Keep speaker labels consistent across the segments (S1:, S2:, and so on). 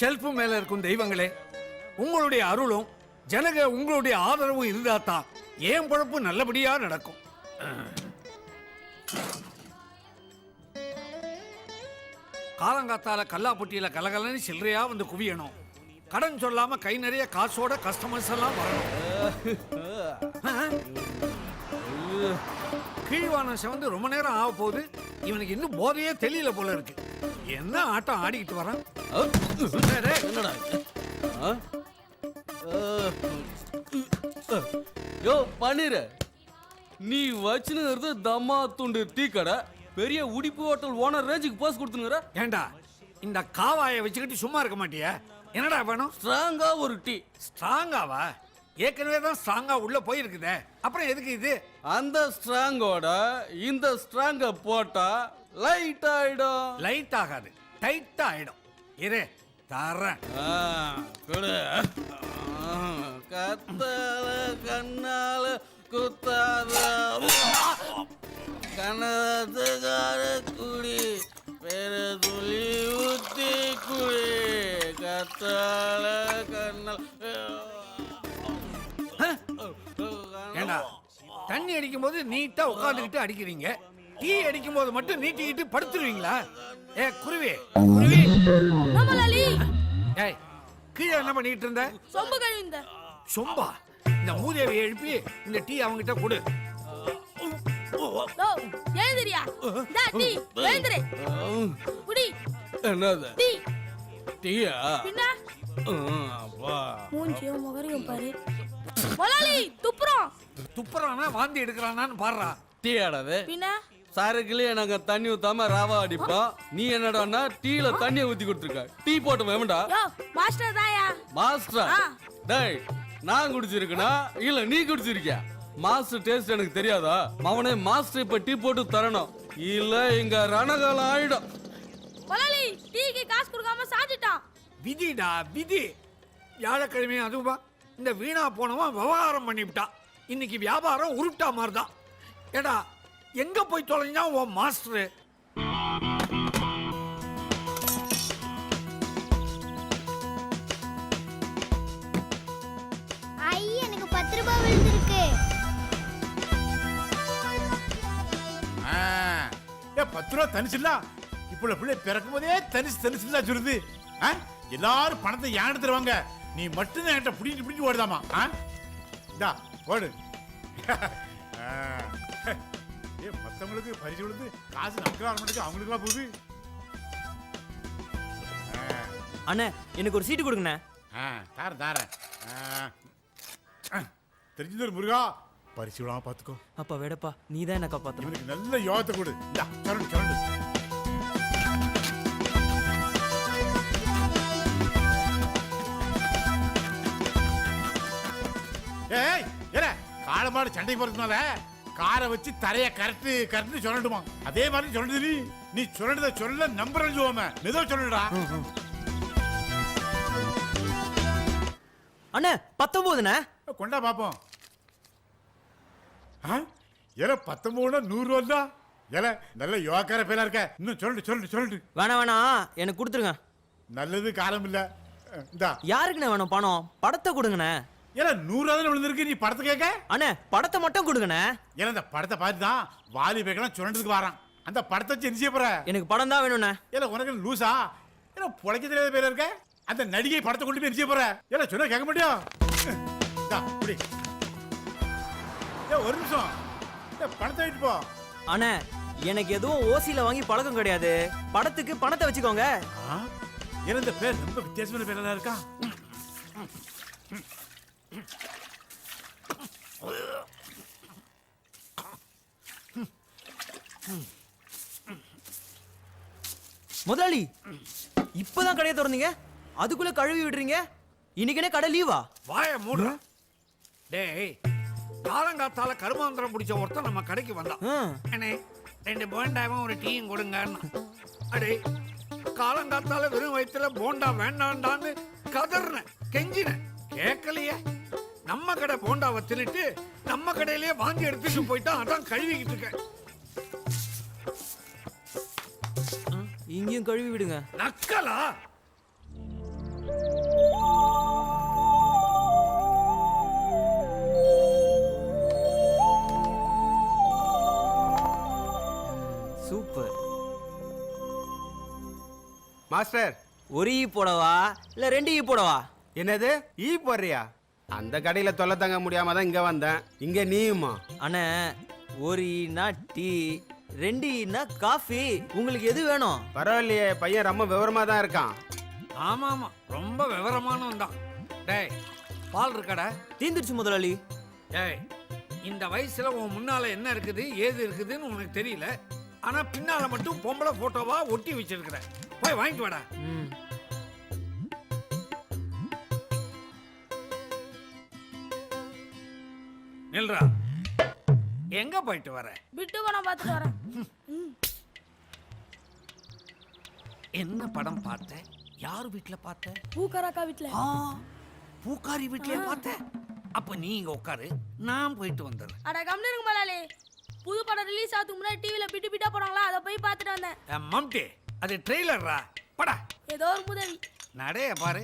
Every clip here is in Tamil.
S1: ஷெல்ஃப் மேல இருக்கும் தெய்வங்களே, உங்களுடைய அருளும் ஜனக உங்களுடைய ஆதரவும் இருந்தாதான் ஏன் பொழப்பு நல்லபடியா நடக்கும். காலங்காத்தால கல்லாப்பட்டியில கலகலன்னு சில்லறையா வந்து குவியணும். கடன் சொல்லாம கை நிறைய காசோட கஸ்டமர்ஸ் எல்லாம் வரணும். கீழ்வானம் செவந்து ரொம்ப நேரம் ஆக போகுது. இவனுக்கு இன்னும் போதையே தெரியல போல இருக்கு. என்ன ஆட்டம் ஆடிக்கிட்டு வரான்.
S2: யோ பன்னீர, நீ வச்சுனுங்கிறது தம்மா துண்டு டீ கடை, பெரிய உடிப்பு ஹோட்டல் ஓனர் ரேஞ்சுக்கு போஸ் கொடுத்துனுங்கிற.
S1: ஏண்டா இந்த காவாயை வச்சுக்கிட்டு சும்மா இருக்க மாட்டியா? என்னடா வேணும்?
S2: ஸ்ட்ராங்கா ஒரு டீ.
S1: ஸ்ட்ராங்காவா? ஏற்கனவே தான் ஸ்ட்ராங்கா உள்ள போயிருக்குதே, அப்புறம் எதுக்கு இது?
S2: அந்த ஸ்ட்ராங்கோட இந்த ஸ்ட்ராங்க போட்டா லைட் ஆயிடும்.
S1: லைட் ஆகாது, டைட் ஆயிடும். இரு தரேன்.
S2: கத்தால கண்ணால குத்தாத கனதுகார குடி பெரு துளி ஊத்தி குடி கத்தால கண்ணால்.
S1: ஏண்டா தண்ணி அடிக்கும் போது நீட்டா உட்காந்துக்கிட்டு அடிக்கிறீங்க, டீ அடிக்கும் போது மட்டும் நீட்டிக்கிட்டு படுத்துருவீங்களா? ஏ குருவி குருவி, ஏய் கீழே என்ன பண்ணிட்டு இருந்த?
S3: சொம்பு கழுவிந்த.
S1: சொம்பா? இந்த மூதேவி எழுப்பி இந்த டீ அவங்கிட்ட கொடு.
S3: எழுந்திரியா? டா டீ எழுந்திரு. குடி.
S2: என்னது?
S3: டீ.
S2: டீயா?
S3: பின்ன
S2: அப்பா
S3: மூஞ்சியும் முகரையும் பாரு. மொலாலி துப்புறோம்.
S1: துப்புறானா வாந்தி எடுக்கிறானான்னு பாடுறா.
S2: டீ ஆடாது.
S3: பின்ன
S2: சாருக்குள்ளே நாங்க தண்ணி ஊத்தாம ராவா அடிப்போம். நீ என்னடான்னா டீல தண்ணியை ஊத்தி கொடுத்துருக்க. டீ போட்டு வேணும்டா.
S3: யோ மாஸ்டர் தாயா.
S2: மாஸ்டர்? டேய் நான் குடிச்சிருக்கனா இல்ல நீ குடிச்சிருக்கியா? மாஸ்டர் டேஸ்ட் எனக்கு தெரியாதா? அவனே மாஸ்டர் இப்ப டீ போட்டு தரணும், இல்ல இங்க ரணகாலம் ஆயிடும்.
S3: மொலாலி டீக்கு காசு கொடுக்காம சாஞ்சிட்டான்.
S1: விதிடா விதி. வியாழக்கிழமை அதுவா இந்த வீணா போனவன் விவகாரம் பண்ணிவிட்டான். இன்னைக்கு வியாபாரம் உருட்டா மாதிரிதான். ஏடா எங்க போய் தொலைஞ்சா உன் மாஸ்டர்?
S4: ஐ எனக்கு 10 ரூபாய் விழுந்திருக்கு.
S5: 10 ரூபா தனிச்சுல இப்போ பிள்ளை பிறக்கும் போதே தனிச்சுல சொல்லுது. எல்லாரும் பணத்தை ஏன் எடுத்துருவாங்க, நீ மட்டும் தான் என்கிட்ட பிடிச்சு ஓடுதாமா. இந்தா ஓடு. மற்றவங்களுக்கு பரிசு விழுந்து காசு நமக்கு வர மாட்டேங்குது, அவங்களுக்குலாம் போகுது.
S6: அண்ணே எனக்கு ஒரு சீட்டு கொடுங்கண்ணே.
S5: தாரேன். தெரிஞ்சது முருகா, பரிசு விடாம பாத்துக்கோ.
S6: அப்பா வேடப்பா, நீ தான் என்ன காப்பாத்த.
S5: இவனுக்கு நல்ல யோகத்தை கொடு. சொல்லு. ஏய் ஏற காலமாடு சண்டை போறதுனால காரை வச்சு தரைய கரெக்ட் சொல்லணுமா? அதே மாதிரி சொல்லுது. நீ சொல்றத சொல்ல நம்புறேன்னு சொல்லுவாம மெதுவா சொல்லுடா.
S6: அண்ணே 19ண்ணே.
S5: கொண்டா பாப்போம். ஏல 19 100 ரூபா. ஏல நல்ல யோகார பேலா இருக்க. இன்னும் சொல்லு.
S6: வேணாம் எனக்கு கொடுத்துருங்க.
S5: நல்லது காலம் இல்ல. இந்தா.
S6: யாருக்குண்ணே வேணும் பணம்? படத்தை கொடுங்கண்ணே.
S5: ஏல 100 ரூபா விழுந்திருக்கு, நீ படத்தை கேட்க?
S6: அண்ணே படத்தை மட்டும் கொடுங்கண்ணே.
S5: ஏல இந்த படத்தை பார்த்து தான் வாலி பேக்கெல்லாம் சொல்றதுக்கு வரான். அந்த படத்தை வச்சு என்ன செய்ய போற?
S6: எனக்கு படம் தான் வேணும்ண்ணே.
S5: ஏல உனக்கு லூசா? ஏல புழைக்க தெரியாத பேர் இருக்க. அந்த நடிகை படத்தை கொண்டு போய் என்ன செய்ய போற? ஏல சொன்னா கேட்க மாட்டியா? இந்தா புடி. ஒரு நிமிஷம், பணத்தை விட்டு போ.
S6: அண்ணே எனக்கு எதுவும் ஓசியில வாங்கி பழக்கம் கிடையாது. படத்துக்கு பணத்தை வச்சுக்கோங்க.
S5: ஏல இந்த பேர் ரொம்ப வித்தியாசமான பேரா இருக்கா?
S6: முதலாளி இப்பதான் கடையை திறந்தீங்க, அதுக்குள்ள கழுவி விடுறீங்க. இன்னைக்கு கடை லீவா?
S1: வாய மூடுற. டேய் காலங்காத்தால கருமாந்திரம் பிடிச்ச ஒருத்தன் நம்ம கடைக்கு வந்தான். அண்ணே 2 போண்டாவும் ஒரு டீயும் கொடுங்கன்னு. அடே காலங்காத்தால வெறும் வயிற்றுல போண்டா வேண்டாண்டான்னு கதறின கெஞ்சின, கேட்கலையே. நம்ம கடை போண்டாவை தின்னுட்டு நம்ம கடையிலேயே வாங்கி எடுத்துட்டு போயிட்டான். அதான் கழுவிக்கிட்டு இருக்கேன்.
S6: இங்கேயும் கழுவி விடுங்க.
S1: நக்கலா?
S6: சூப்பர்.
S7: மாஸ்டர்
S6: ஒரு ஈ போடவா இல்ல 2 ஈ போடவா?
S7: என்னது ஈ போடுறியா? அந்த கடையில தொல்லை தங்க முடியாம தான் இங்க வந்தேன். இங்க நீயுமா?
S6: அண்ணே, ஒரு ஈனா டீ, 2 ஈனா காஃபி. உங்களுக்கு எது வேணும்?
S7: பரவாயில்லையே, பையன் ரொம்ப விவரமா தான் இருக்கான்.
S1: ஆமா ஆமா, ரொம்ப விவரமானவன் தான். டேய், பால் இருக்கடா?
S6: தீந்துருச்சு முதலாளி.
S1: டேய், இந்த வயசுல உன் முன்னால என்ன இருக்குது ஏது இருக்குதுன்னு உனக்கு தெரியல. ஆனா பின்னால மட்டும் பொம்பளை போட்டோவா ஒட்டி வச்சிருக்கிற. போய் வாங்கிட்டு வாடா.
S6: ம்.
S1: நில்றா. எங்க போயிட்டு வர?
S3: விட்டு படம் பார்த்துட்டு வரேன்.
S1: என்ன படம் பார்த்த? யார் வீட்ல பார்த்த?
S3: பூக்கராக்கா வீட்டுல.
S1: ஆ, பூக்காரி வீட்லயே பார்த்த? அப்ப நீ இங்க உட்காரு, நான் போயிட்டு வந்துடுறேன்.
S3: அட கம்னு இருங்க முதலாளி. புது படம் ரிலீஸ் ஆகுதுக்கு முன்னாடி டிவில பிட்டு பிட்டா போனாங்களா, அதை போய் பார்த்துட்டு வந்தேன்.
S1: மம்டி, அது ட்ரெய்லர்ரா. படா.
S3: ஏதோ ஒரு முதவி.
S1: நடைய பாரு,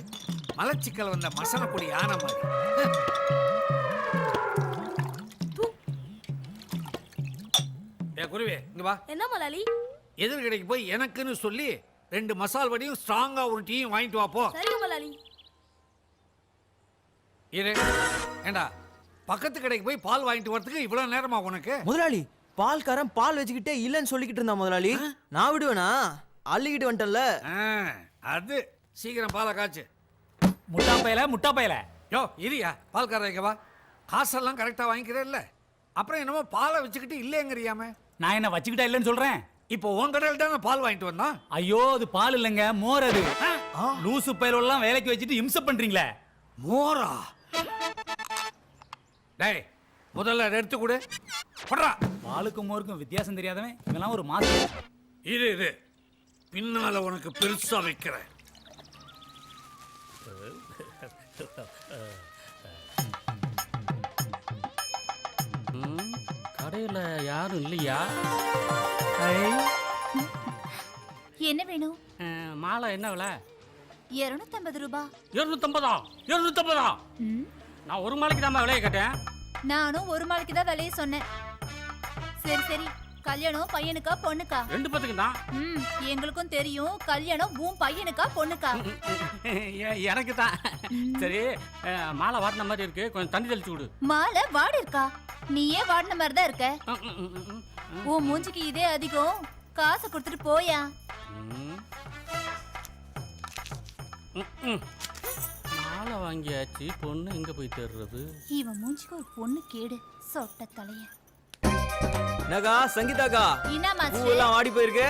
S1: மலச்சிக்கல் வந்த மசனக்குடி யானை மாதிரி. ஏ குருவே, இங்க வா.
S3: என்ன முதலாளி?
S1: எதிர் கடைக்கு போய் எனக்குன்னு சொல்லி 2 மசால் வடையும் ஸ்ட்ராங்கா ஒரு டீயும் வாங்கிட்டு வா போ.
S3: சரிங்க முதலாளி.
S1: இரு. ஏண்டா, பக்கத்து கடைக்கு போய் பால் வாங்கிட்டு வரதுக்கு இவ்வளவு நேரமா உனக்கு?
S6: முதலாளி, பால்காரன் பால் வச்சுக்கிட்டே இல்லைன்னு சொல்லிக்கிட்டு இருந்தான் முதலாளி. நான் விடுவேனா? அள்ளிக்கிட்டு வந்துட்டேன்ல.
S1: அது சீக்கிரம் பாலை காய்ச்சு.
S8: முட்டா பயல
S1: யோ இரியா, பால்காரன் இங்க வா. காசெல்லாம் கரெக்டா வாங்கிக்கிறேல்ல, அப்புறம் என்னமோ பாலை வச்சுக்கிட்டு இல்லைங்கிறியாமே.
S8: நான் என்ன வச்சுக்கிட்டா இல்லைன்னு சொல்றேன்.
S1: இப்போ உன் கடையில் தானே பால் வாங்கிட்டு வந்தான்.
S8: ஐயோ, அது பால் இல்லைங்க, மோர். அது லூசு பயலெல்லாம் வேலைக்கு வச்சுட்டு இம்சை பண்றீங்களே.
S1: மோரா? டேய், முதல்ல அதை எடுத்து கொடு. போடுறா.
S8: பாலுக்கும் மோருக்கும் வித்தியாசம் தெரியாதவன் இவெல்லாம் ஒரு மாசம்.
S1: இரு, பின்னால உனக்கு பெருசா வைக்கிறேன்.
S9: கடையில் யாரும் இல்லையா?
S4: என்ன வேணும்?
S9: மாலை என்ன விலை?
S4: 250 ரூபாய்.
S9: 250? 250? நான் ஒரு மாலைக்கு தான் விலையை கேட்டேன்.
S4: நானும் ஒரு மாலைக்கு தான் விலையை சொன்னேன். சரி, கல்யாணம் பையனுக்கா பொண்ணுக்கா?
S9: 2 பேத்துக்கு தான்.
S4: எங்களுக்கும் தெரியும், கல்யாணம் உன் பையனுக்கா பொண்ணுக்கா?
S9: எனக்கு தான். சரி, மாலை வாட்டின மாதிரி இருக்கு, கொஞ்சம் தண்ணி தெளிச்சு விடு.
S4: மாலை வாடி இருக்கா? நீயே வாடின மாதிரி தான் இருக்க. உன் மூஞ்சிக்கு இதே அதிகம். காசை கொடுத்துட்டு போயா.
S9: மாலை வாங்கியாச்சு, பொண்ணு எங்க போய் தேடுறது?
S4: இவன் மூஞ்சிக்கு ஒரு பொண்ணு கேடு. சொட்ட தலைய.
S6: நகா, சங்கீதாக்கா,
S4: என்ன
S6: பூவெல்லாம் வாடி போயிருக்கு.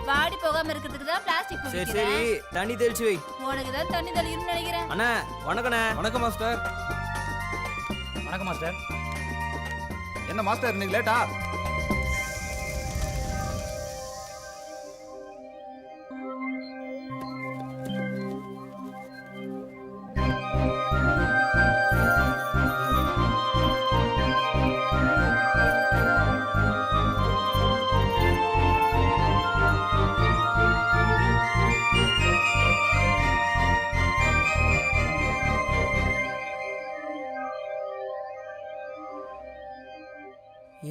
S4: வாடி போகாம இருக்கிறதுக்கு தான் பிளாஸ்டிக் பூ
S6: சரி,
S4: விக்கிறேன்.
S6: தண்ணி தெளிச்சு வை.
S4: உனக்கு தான் தண்ணி தெளிக்கணும்னு நினைக்கிறேன்.
S6: அண்ணா, வணக்கண்ணே.
S2: வணக்கம் மாஸ்டர்.
S8: வணக்கம் மாஸ்டர்.
S2: என்ன மாஸ்டர் இன்னைக்கு லேட்டா?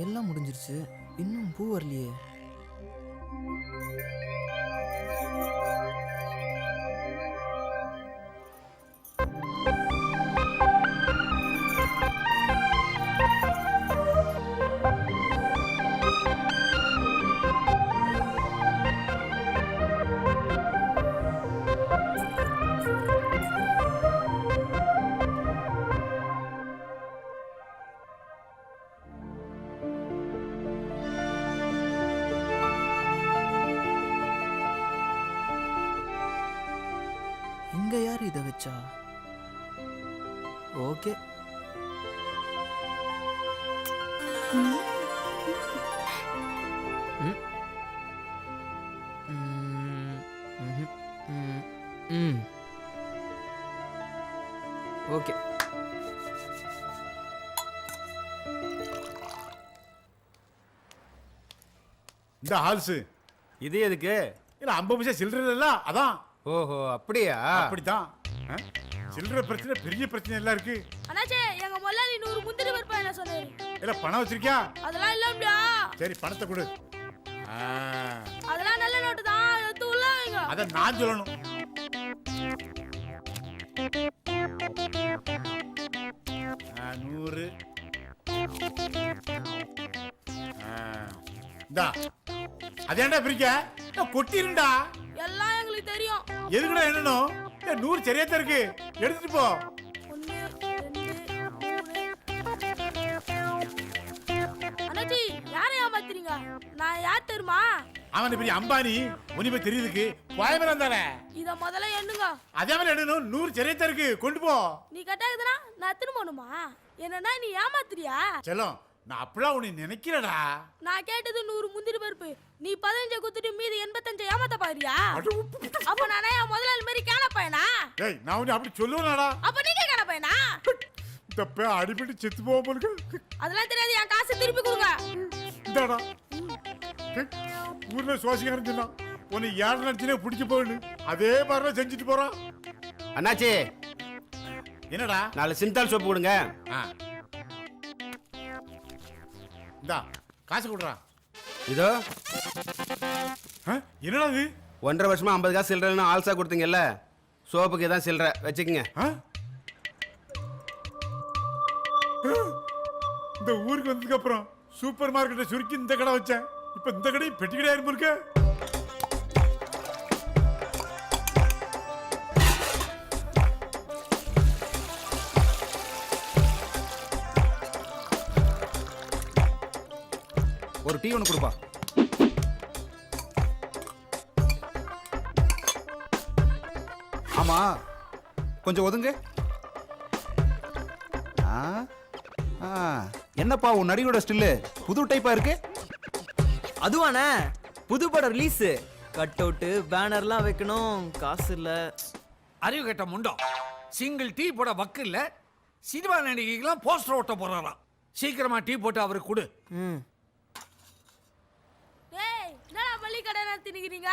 S6: எல்லாம் முடிஞ்சிருச்சு, இன்னும் பூ வரலையே. இங்க யார் இதை வச்சா? ஓகே. ஓகே.
S5: இந்த ஹால்ஸ்
S7: இது எதுக்கு?
S5: இல்ல 50 பைசா சில்லற இல்ல, அதான்.
S7: ஓஹோ, அப்படியா?
S5: அப்படித்தான். சில்லற பிரச்சனை பெரிய பிரச்சனை எல்லாம் இருக்கு.
S3: அண்ணாச்சே எங்க முதலாளி 100 முந்திரி பருப்பு என்ன சொன்னாரு.
S5: இல்ல பணம் வச்சிருக்கியா?
S3: அதெல்லாம் இல்லம்டா.
S5: சரி பணத்தை கொடு.
S3: அதெல்லாம் நல்ல நோட்டு தான், எடுத்து உள்ள வைங்க.
S5: அத நான் சொல்லணும். ஆ 100. இந்தா. அதேண்டா பிரிக்க? நான் கொட்டிருண்டா.
S3: எல்லாம் எங்களுக்கு தெரியும்.
S5: எதுக்குடா என்னணும்? 100 சரியா தான் இருக்கு. எடுத்துட்டு போ.
S3: 1 2 3. அண்ணாச்சி யாரை ஏமாத்துறீங்க? நான் யார் தெரியுமா?
S5: அவன் பெரிய அம்பானி. உனிமே தெரியுதுக்கு கோயம்பரம் தானே.
S3: இத முதல்ல எண்ணுங்க.
S5: அதே மாதிரி எண்ணணும். 100 சரியா தான் இருக்கு. கொண்டு போ.
S3: நீ கட்டாக்குதுனா நான் எத்தனை போகணுமா? என்னன்னா நீ ஏமாத்துறியா?
S5: செல்லம் நான் அப்படிலாம் உன்னை நினைக்கிறடா.
S3: நான் கேட்டது 100 முந்திரி பருப்பு. நீ 15 குத்துட்டு மீதி 85 ஏமாத்த பாரியா? அப்ப நானே என் முதலாளி மாதிரி கேன பையனா?
S5: ஏய் நான் உன்னை அப்படி சொல்லுவேனாடா?
S3: அப்ப நீங்க கேன பையனா?
S5: தப்பே அடிபட்டு செத்து போக போலுக்கு.
S3: அதெல்லாம் தெரியாது, என் காசு திருப்பி கொடுங்க.
S5: இந்தாடா. ஊர்ல சுவாசிக்காரன் சொன்னான் உன்னை யார் நினைச்சுனே பிடிக்க போகணு. அதே மாதிரி செஞ்சுட்டு போறான்.
S7: அண்ணாச்சி
S5: என்னடா?
S7: 4 சிந்தால் சோப்பு கொடுங்க.
S5: இந்தா காசு கொடுறா.
S7: இதோ
S5: என்னடா இது?
S7: 1.5 வருஷமா 50 காசு சில்லறன்னு ஆல்சா கொடுத்தீங்கல்ல, சோப்புக்கு தான் சில்லற வச்சுக்கங்க.
S5: இந்த ஊருக்கு வந்ததுக்கு அப்புறம் சூப்பர் மார்க்கெட்டை சுருக்கி இந்த கடை வச்சேன். இப்ப இந்த கடை பெட்டி கடையா இருக்க.
S10: ஒரு டீ ஒன்று கொடுப்பா. ஆமா கொஞ்சம் ஒதுங்க. என்னப்பா உன் நடிகோட ஸ்டில்லு புது டைப்பா இருக்கு?
S6: அதுவானே புது படம் ரிலீஸ். கட் அவுட்டு பேனர்லாம் வைக்கணும், காசு இல்ல.
S1: அறிவு கட்ட முண்டம். சிங்கிள் டீ போட வக்கு இல்ல. சினிமா நடிகைக்கெல்லாம் போஸ்டர் ஓட்ட போறாராம். சீக்கிரமா டீ போட்டு அவருக்கு கொடு.
S3: டேய் என்னடா பள்ளி கடை நடத்தினீங்க?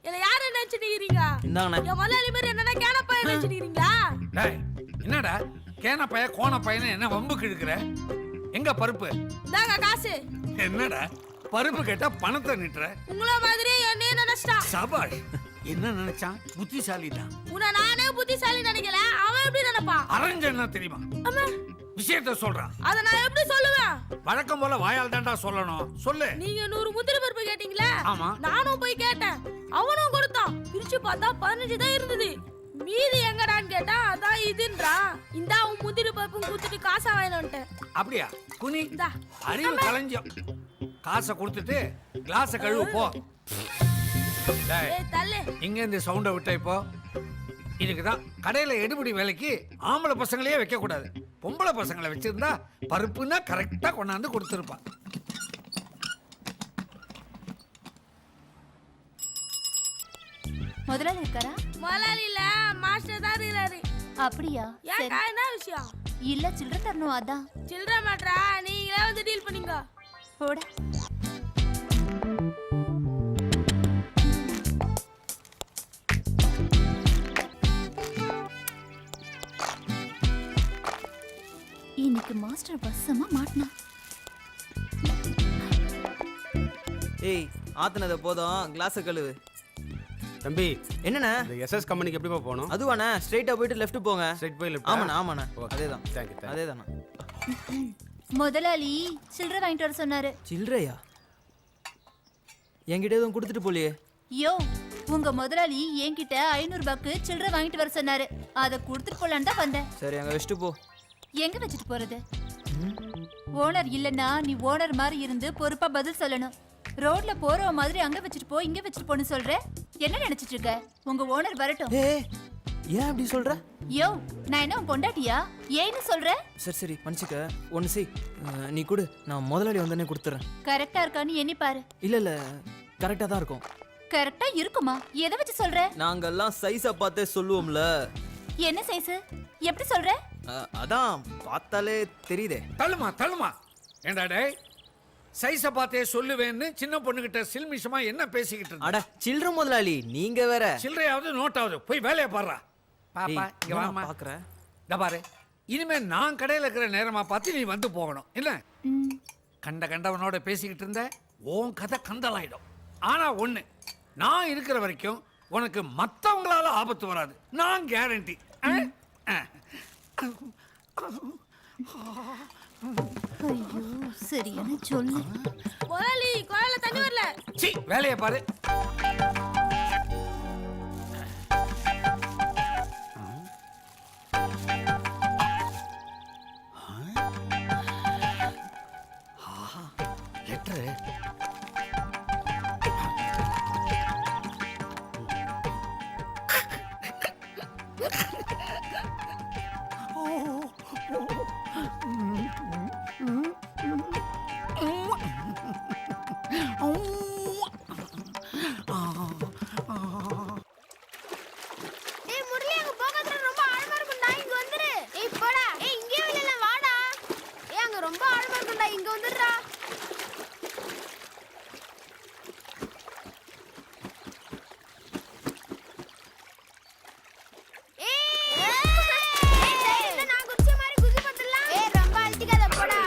S3: இல்ல யாரை நினைச்சிட்டீங்க?
S6: இந்தாங்கண்ணே.
S3: என் முதலாளி மாதிரி என்னன்னா கேன பையன் நினைச்சிட்டீங்களா?
S1: டேய் என்னடா கேன பைய கோண பையனை என்ன வம்புக்கு இழுக்கிற? எங்க பருப்பு?
S3: இந்தாங்க காசு.
S1: என்னடா பருப்பு கேட்டா பணத்தை நிட்டுற?
S3: உங்கள மாதிரியே என்னைய நினைச்சிட்டான்.
S1: சபாஷ். என்ன நினைச்சான்? புத்திசாலி தான்.
S3: உன்னை நானே புத்திசாலி நினைக்கல, அவன் எப்படி நினைப்பான்?
S1: அரஞ்ச என்ன தெரியுமா?
S3: அம்மா
S1: விஷயத்த சொல்றான்.
S3: அத நான் எப்படி சொல்லுவேன்?
S1: வழக்கம் போல வாயால் தாண்டா சொல்லணும். சொல்லு.
S3: நீங்க 100 முந்திரி பருப்பு கேட்டீங்களா?
S1: ஆமா.
S3: நானும் போய் கேட்டேன், அவனும் கொடுத்தான். பிரிச்சு பார்த்தா 15 தான் இருந்தது. மீதி எங்கடான்னு கேட்டா அதான் இதுன்றான். இந்தா உன் முந்திரி பருப்பும் குத்துட்டு காசை வாங்கினோன்ட்டு.
S1: அப்படியா? குனி.
S3: இந்தா.
S1: அறிவு கலைஞ்சம். காசை கொடுத்துட்டு கிளாஸை கழுவு போ. டேய்,
S3: ஏய் தள்ளு.
S1: இங்க இந்த சவுண்டை விட்ட இப்போ இதுக்குதான் கடையில எடுபடி வேலைக்கு ஆம்பளை பசங்களையே வைக்க கூடாது. பொம்பளை பசங்களை வச்சிருந்தா பருப்புன்னா கரெக்டா கொண்டாந்து கொடுத்துருப்பான்.
S4: முதலாளி இருக்காரா?
S3: முதலாளி இல்ல, மாஸ்டர் தான் இருக்காரு.
S4: அப்படியா?
S3: ஏன்டா என்ன விஷயம்?
S4: இல்ல சில்லற தரணும் அதான்.
S3: சில்லற மாட்றா, நீங்களே வந்து டீல் பண்ணீங்க.
S4: போட. இன்னைக்கு மாஸ்டர் பஸ்ஸமா மாட்டினா.
S6: ஏய் ஆத்துனத போதும், கிளாஸை கழுவு.
S7: தம்பி
S6: என்னண்ணே?
S7: இந்த எஸ்எஸ் கம்பெனிக்கு எப்படிப்பா போகணும்?
S6: அதுவாண்ணே ஸ்ட்ரைட்டா போயிட்டு லெஃப்ட் போங்க.
S7: ஸ்ட்ரைட் போய் லெஃப்ட்.
S6: ஆமாண்ணா ஆமாண்ணா. அதேதான்
S7: தேங்க்யூ.
S6: அதேதாண்ணா.
S4: முதலாளி சில்லற வாங்கிட்டு வர சொன்னாரு.
S6: சில்லறையா? என்கிட்ட எதுவும் கொடுத்துட்டு போலியே.
S4: யோ உங்க முதலாளி என்கிட்ட 500 ரூபாய்க்கு சில்லற வாங்கிட்டு வர சொன்னாரு. அதை கொடுத்துட்டு போலான்னு தான் வந்தேன்.
S6: சரி அங்க வச்சுட்டு போ.
S4: எங்க வச்சுட்டு போறது? ஓனர் இல்லன்னா நீ ஓனர் மாதிரி இருந்து பொறுப்பா பதில் சொல்லணும். ரோட்ல போற மாதிரி அங்க வச்சுட்டு போ இங்க வச்சுட்டு போன்னு சொல்ற. என்ன நினைச்சிட்டு இருக்க? உங்க ஓனர் வரட்டும்.
S6: ஏய் ஏன் அப்படி சொல்ற?
S4: யோ நான் என்ன உன் பொண்டாட்டியா? ஏன்னு சொல்ற?
S6: சரி சரி மன்னிச்சுக்க. ஒன்று செய், நீ கொடு, நான் முதலாளி வந்தோடனே கொடுத்துறேன்.
S4: கரெக்டா இருக்கான்னு எண்ணி பாரு.
S6: இல்ல இல்ல கரெக்டா தான் இருக்கும்.
S4: கரெக்டா இருக்குமா? எதை வச்சு சொல்ற?
S6: நாங்கெல்லாம் சைஸை பார்த்தே சொல்லுவோம்ல.
S4: என்ன சைஸ்? எப்படி சொல்ற?
S6: அதான் பார்த்தாலே தெரியுதே.
S1: தள்ளுமா தள்ளுமா. ஏண்டா டேய், சைஸை பார்த்தே சொல்லுவேன்னு சின்ன பொண்ணுகிட்ட சில்மிஷமா என்ன பேசிக்கிட்டு இருந்த?
S6: அட சில்லற முதலாளி நீங்க வேற.
S1: சில்லறையாவது நோட்டாவது போய் வேலையை பாடுறா. பாப்பா இங்க வாமா.
S6: பாக்குறேன்.
S1: இந்த பாரு, இனிமே நான் கடையில இருக்கிற நேரமா பார்த்து நீ வந்து போகணும் என்ன? கண்டவனோட பேசிக்கிட்டு இருந்த உன் கதை கந்தலாயிடும். ஆனா ஒண்ணு, நான் இருக்கிற வரைக்கும் உனக்கு மத்தவங்களால ஆபத்து வராது, நான் கேரண்டி.
S4: ஐயோ சரியான சொல்லு.
S3: முதலாளி குழாயில தண்ணி வரல.
S1: சி வேலையை பாரு. லெட்டரு.
S3: ஏய் முரளி அங்க போகாதடா, ரொம்ப ஆழமா இருக்கும்டா, இங்க வந்துரு. ஏய் போடா. ஏய் இங்கே இல்ல வாடா. ஏய் அங்க ரொம்ப ஆழமா இருக்கும்டா, இங்க வந்துடுடா. நான் குதிச்ச மாதிரி குதி பத்தலாம். ஏய் ரொம்ப அழுத்திக்காத போடா.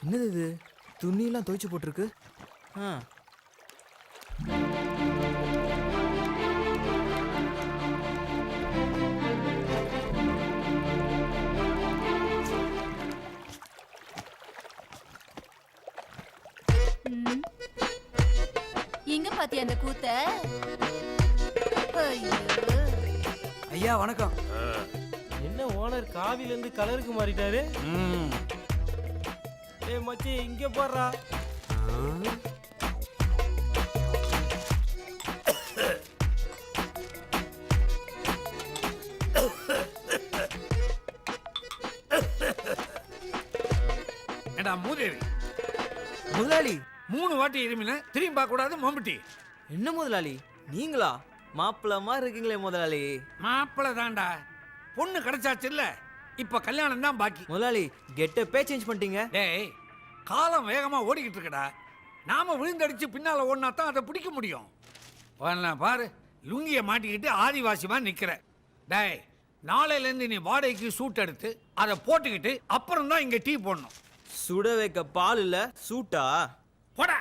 S6: என்னது இது? துணியெல்லாம் துவைச்சு போட்டிருக்கு.
S4: எங்க பாத்தியா அந்த கூத்த? ஐயோ
S6: ஐயா வணக்கம்.
S8: என்ன ஓனர் காவில இருந்து கலருக்கு மாறிட்டாரு? ஏய் மச்சி இங்க போறா.
S1: ஏண்டா மூதேவி,
S6: முதலாளி.
S1: 3 வாட்டி இருமின திரும்பி பார்க்க கூடாது மம்பட்டி.
S6: என்ன முதலாளி நீங்களா? மாப்பிள்ள மாதிரி இருக்கீங்களே முதலாளி.
S1: மாப்பிள்ள தான்டா, பொண்ணு கிடைச்சாச்சு இல்ல, இப்ப கல்யாணம் தான் பாக்கி.
S6: முதலாளி கெட்டப்பே சேஞ்ச் பண்ணிட்டீங்க.
S1: டேய், காலம் வேகமா ஓடிக்கிட்டு இருக்கடா. நாம விழுந்தடிச்சு பின்னால ஓடினா தான் அதை பிடிக்க முடியும். வரலாம் பாரு, லுங்கிய மாட்டிக்கிட்டு ஆதிவாசிமா நிக்கிற. டேய், நாளையில இருந்து நீ வாடகைக்கு சூட் எடுத்து அதை போட்டுக்கிட்டு அப்புறம் தான் இங்க டீ போடணும்.
S6: சுட வைக்க பால் இல்ல சூட்டா?
S1: போடா.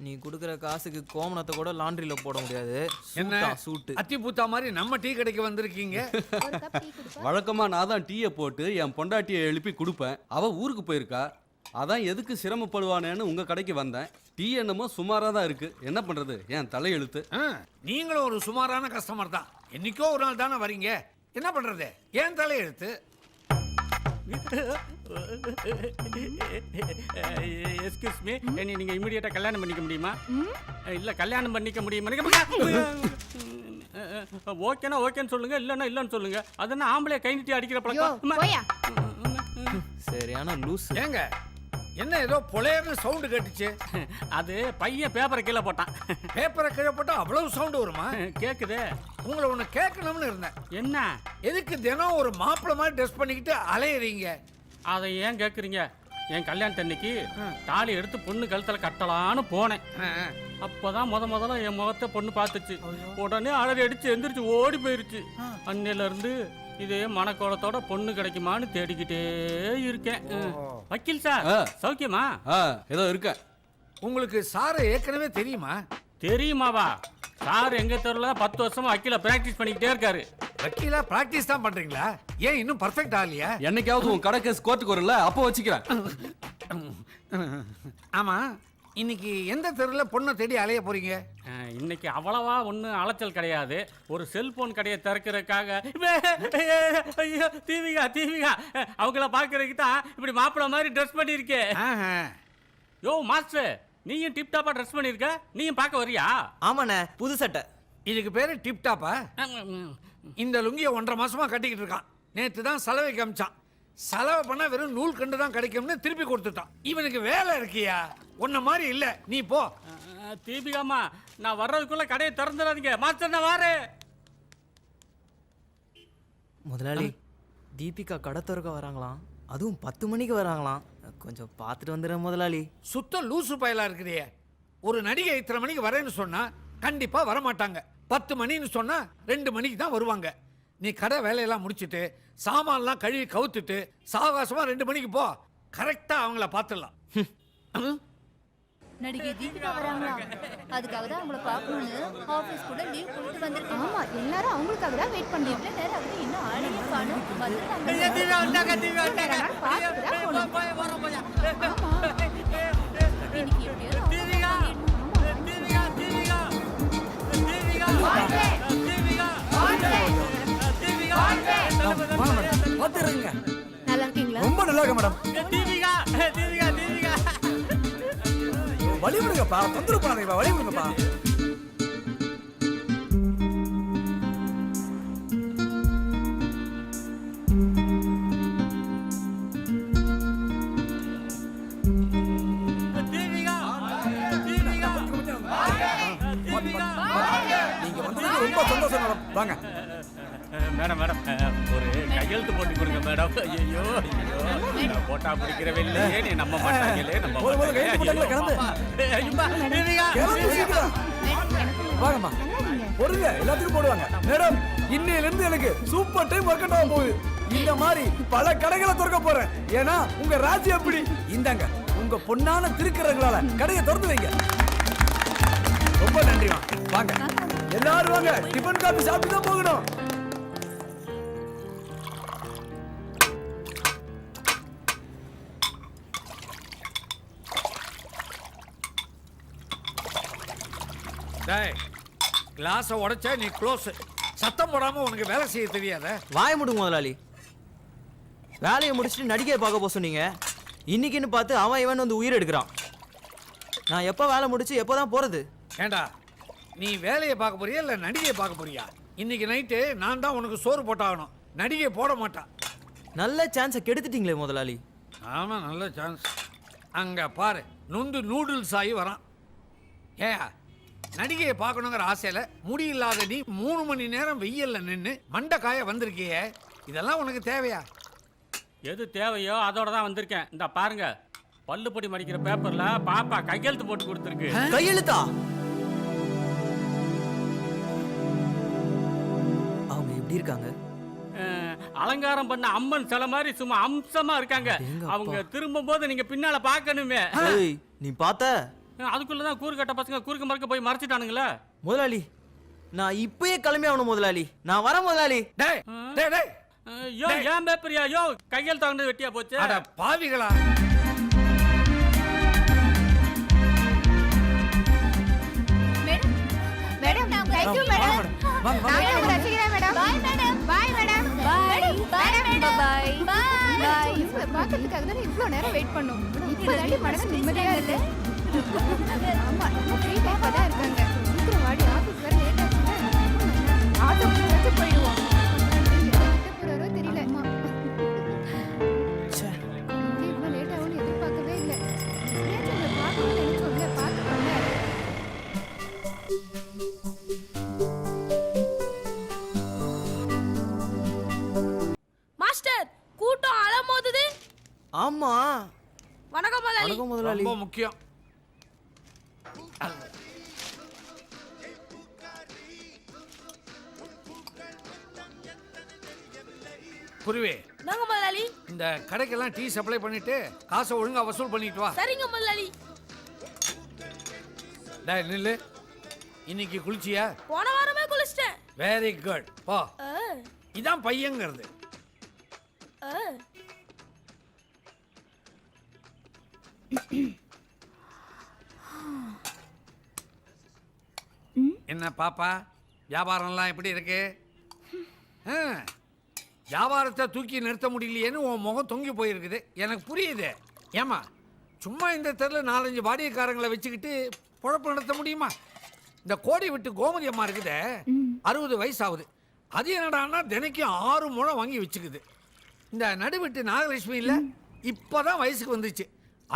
S6: நீ குடுக்குற காசுக்கு கோமணத்தை கூட லாண்டரியில போட முடியாது.
S1: என்ன
S6: சூட்டா, சூட்டு.
S1: அத்தி பூத்தா மாதிரி நம்ம டீ கடைக்கு வந்திருக்கீங்க?
S2: வழக்கமா நான் தான் டீயை போட்டு என் பொண்டாட்டியை எழுப்பி கொடுப்பேன். அவ ஊருக்கு போயிருக்கா, அதான் எதுக்கு சிரமப்படுவானேன்னு உங்க கடைக்கு வந்தேன். டீ என்னமோ சுமாரா தான் இருக்கு, என்ன பண்றது, என் தலையெழுத்து.
S1: நீங்களும் ஒரு சுமாரான கஸ்டமர் தான், என்னைக்கோ ஒரு நாள் தானே வரீங்க, என்ன பண்றது, ஏன் தலையெழுத்து.
S9: எஸ்கியூஸ் மீ, நீங்க இமிடியேட்டா கல்யாணம் பண்ணிக்க முடியுமா? இல்ல கல்யாணம் பண்ணிக்க முடியுமா? ஓகேனா ஓகேன்னு சொல்லுங்க, இல்லன்னா இல்லன்னு சொல்லுங்க. அதென்ன ஆம்பளை கை நீட்டி அடிக்கிற பழக்கம்?
S6: சரியான லூஸ்.
S1: ஏங்க என்ன ஏதோ பொலையர்னு சவுண்டு கேட்டுச்சு?
S9: அது பையன் பேப்பரை கீழே போட்டான்.
S1: பேப்பரை கீழே போட்டா அவ்வளவு சவுண்டு வருமா?
S9: கேக்குது.
S1: உங்களை ஒண்ணு கேட்கணும்னு இருந்தேன்.
S9: என்ன?
S1: எதுக்கு தினம் ஒரு மாப்பிள்ளை மாதிரி ட்ரெஸ் பண்ணிக்கிட்டு அலையறீங்க?
S9: அதை ஏன் கேக்குறீங்க? என் கல்யாணத்தன்னைக்கு தாலி எடுத்து பொண்ணு கழுத்துல கட்டலான்னு போனேன். அப்பதான் முதல்ல என் முகத்தை பொண்ணு பார்த்துச்சு. உடனே அழகு அடிச்சு எந்திரிச்சு ஓடி போயிருச்சு. அன்னையில இருந்து இதே மனக்கோலத்தோட பொண்ணு கிடைக்குமான்னு தேடிக்கிட்டே இருக்கேன். வக்கீல் சார், சௌக்கியமா?
S2: ஏதோ இருக்க.
S1: உங்களுக்கு சாரை ஏற்கனவே தெரியுமா?
S9: தெரியுமாவா? சார் எங்க தெருல 10 வருஷமா வக்கீல பிராக்டிஸ் பண்ணிக்கிட்டே இருக்காரு.
S1: வக்கீலா பிராக்டிஸ் தான் பண்றீங்களா? ஏன் இன்னும் பர்ஃபெக்ட் ஆகலையா?
S2: என்னைக்காவது உன் கடை கேஸ் கோர்ட்டுக்கு வரல அப்போ வச்சுக்கிறேன்.
S1: ஆமா, இன்னைக்கு எந்த தெருல பொண்ணை தேடி அலைய போறீங்க?
S9: இன்னைக்கு அவ்வளவா ஒன்றும் அலைச்சல் கிடையாது. ஒரு செல்போன் கடையை திறக்கிறதுக்காக ஐயோ தீவிகா தீவிகா அவங்கள பார்க்கறதுக்கு தான் இப்படி மாப்பிள்ளை மாதிரி ட்ரெஸ் பண்ணியிருக்கே.
S1: ஆஹா.
S9: யோ மாஸ்டர், நீயும் டிப் டாப்பா ட்ரெஸ் பண்ணியிருக்க, நீயும் பார்க்க வரியா?
S6: ஆமாண்ணே, புது சட்டை.
S1: இதுக்கு பேரு டிப் டாப்பா? இந்த லுங்கியை 1.5 மாசமா கட்டிக்கிட்டு இருக்கான். நேற்று தான் செலவை காமிச்சான். செலவு பண்ணா வெறும் நூல் கண்டு தான் கிடைக்கும்னு திருப்பி கொடுத்துட்டான். இவனுக்கு வேலை இருக்கியா? உன்ன மாதிரி இல்ல, நீ போ.
S9: தீபிகாமா, நான் வர்றதுக்குள்ள கடையை திறந்துடாதீங்க. மாஸ்டர் நான் வாரேன்.
S6: முதலாளி, தீபிகா கடை திறக்க வராங்களாம், அதுவும் 10 மணிக்கு வராங்களாம். கொஞ்சம் பார்த்துட்டு வந்துடுறேன் முதலாளி.
S1: சுத்த லூசு பயலா இருக்கிறியே. ஒரு நடிகை இத்தனை மணிக்கு வரேன்னு சொன்னா கண்டிப்பா வரமாட்டாங்க. 10 மணின்னு சொன்னா 2 மணிக்கு தான் வருவாங்க. நீ கடை வேலையெல்லாம் முடிச்சிட்டு சாமான்லாம் கழுவி கவுத்துட்டு சாவகாசமா 2 மணிக்கு போ. கரெக்டா அவங்கள பார்த்துடலாம்.
S4: நடிகை தீபிகா வராங்களா? அதுக்காக தான் அவங்கள பார்க்கணும்னு ஆபீஸ் கூட லீவ் போட்டு வந்திருக்கேன்.
S3: ஆமா, எல்லாரும் அவங்களுக்காக தான் வெயிட் பண்ணி
S4: இவ்வளவு நேரம் ஆகுது, இன்னும் ஆளையே காணோம். வந்துட்டாங்க. இன்னைக்கு எப்படியாவது
S3: நல்லா இருக்கீங்களா?
S6: ரொம்ப நல்லா இருக்கு மேடம். வழி விடுங்கப்பா, தொந்தரவு பண்ணாதீங்கப்பா, வழி விடுங்கப்பா. நீங்க வந்ததுக்கு ரொம்ப சந்தோஷம் மேடம். வாங்க
S9: மேடம் மேடம், ஒரு கையெழுத்து போட்டு கொடுங்க மேடம். ஐயோ போட்டா பிடிக்கிறவே இல்லையே, நீ நம்ப மாட்டாங்களே.
S6: வாங்கம்மா, பொருங்க, எல்லாத்துக்கும் போடுவாங்க. மேடம், இன்னையில இருந்து எனக்கு சூப்பர் டைம் ஒர்க் அவுட் ஆக போகுது. இந்த மாதிரி பல கடைகளை திறக்க போறேன். ஏன்னா உங்க ராஜ்யம் எப்படி? இந்தாங்க உங்க பொண்ணான திருக்கிறவங்களால கடையை திறந்து வைங்க. ரொம்ப நன்றிமா. வாங்க எல்லாரும் வாங்க, டிபன் காபி சாப்பிட்டு தான் போகணும்.
S1: டேய், கிளாஸை உடைச்சா நீ க்ளோஸ். சத்தம் போடாம உனக்கு வேலை செய்ய தெரியாத?
S6: வாய முடுங்க முதலாளி. வேலையை முடிச்சுட்டு நடிகையை பார்க்க போக சொன்னீங்க. இன்னைக்குன்னு பார்த்து அவன் இவன் வந்து உயிர் எடுக்கிறான். நான் எப்போ வேலை முடிச்சு எப்போ தான் போறது?
S1: ஏண்டா, நீ வேலையை பார்க்க போறியா இல்லை நடிகையை பார்க்க போறியா? இன்னைக்கு நைட்டு நான் தான் உனக்கு சோறு போட்டாகணும். நடிகை போட மாட்டான்.
S6: நல்ல சான்ஸை கெடுத்துட்டீங்களே முதலாளி.
S1: ஆமாம், நல்ல சான்ஸ். அங்கே பாரு, நொந்து நூடுல்ஸ் ஆகி வரான். ஏன் நடிகையை பார்க்கணுங்கிற ஆசையில் முடியில்லாத நீ 3 மணி நேரம் வெயில்ல நின்று மண்டைக்காய வந்திருக்கியே. இதெல்லாம் உனக்கு தேவையா?
S9: எது தேவையோ அதோட தான் வந்திருக்கேன். இந்த பாருங்க, பல்லுப்படி மடிக்கிற பேப்பர்ல பாப்பா கையெழுத்து போட்டு கொடுத்துருக்கு.
S6: கையெழுத்தா? அவங்க எப்படி இருக்காங்க?
S9: அலங்காரம் பண்ண அம்மன் சில மாதிரி சும்மா அம்சமா இருக்காங்க. அவங்க திரும்பும் போது நீங்க பின்னால பார்க்கணுமே.
S6: நீ பார்த்த?
S9: அதுக்குள்ளதான் கூறு கட்ட பசங்க குறுக்க மறுக்க போய் மறைச்சிட்டானுங்களே.
S6: முதலாளி, நான் இப்பயே கிளம்பி ஆகணும் முதலாளி. நான் வரேன் முதலாளி.
S1: டேய் டேய் டேய்,
S9: யோ ஏன் பேப்பரியா? யோ கையெழுத்து வாங்கினது வெட்டியா போச்சு.
S1: அட பாவிகளா!
S4: Madam, madam, thank you madam.
S6: வாங்க வாங்க.
S3: நான் உங்களை ரசிக்கிறேன் madam.
S4: Bye madam.
S3: Bye madam.
S4: Bye bye madam. Bye bye.
S3: இவங்களை பார்க்கறதுக்காக தான் இவ்வளோ நேரம் வெயிட் பண்ணோம். இப்போதாண்டி மனசு நிம்மதியா இருக்கு. ஆமா, நம்ம ஃப்ரீ டைம்ல தான் இருக்காங்க. சீக்கிரம் வாடி, ஆபீஸ் வர லேட் ஆச்சுன்னா ஆட்டோ வச்சு போயிடுவோம். போறாரோ தெரியல. இவ்வளோ லேட் ஆகும்னு எதிர்பார்க்கவே இல்லை. உங்களை பார்க்கணும்னு நினைச்சோம்ல, பார்த்துக்கோங்க. மாஸ்டர், கூட்டம் அலமோதுது.
S6: ஆமா.
S3: வணக்கம் முதலாளி.
S6: வணக்கம் முதலாளி.
S1: ரொம்ப முக்கியம். குருவே,
S3: நாங்க முதலாளி.
S1: இந்த கடைக்கெல்லாம் டீ சப்ளை பண்ணிட்டு காசை ஒழுங்கா வசூல் பண்ணிட்டு வா.
S3: சரிங்க முதலாளி.
S1: டேய் நில்லு. இன்னைக்கு குளிச்சியா?
S11: போன வாரமே குளிச்சிட்டேன்.
S1: Very good. போ. இதான் பையங்கிறது. என்ன பாப்பா, வியாபாரம்லாம் எப்படி இருக்கு? வியாபாரத்தை தூக்கி நிறுத்த முடியலையேன்னு உன் முகம் தொங்கி போயிருக்குது. எனக்கு புரியுது. ஏமா சும்மா இந்த தெருவில் 4-5 வாடிக்கைக்காரங்களை வச்சுக்கிட்டு பொழப்பு நடத்த முடியுமா? இந்த கோடி விட்டு கோமதி அம்மா இருக்குதே, 60 வயசு ஆகுது. அது என்னடான்னா தினைக்கும் 6 முழம் வாங்கி வச்சுக்குது. இந்த நடுவிட்டு நாகலட்சுமி இல்லை, இப்போதான் வயசுக்கு வந்துச்சு.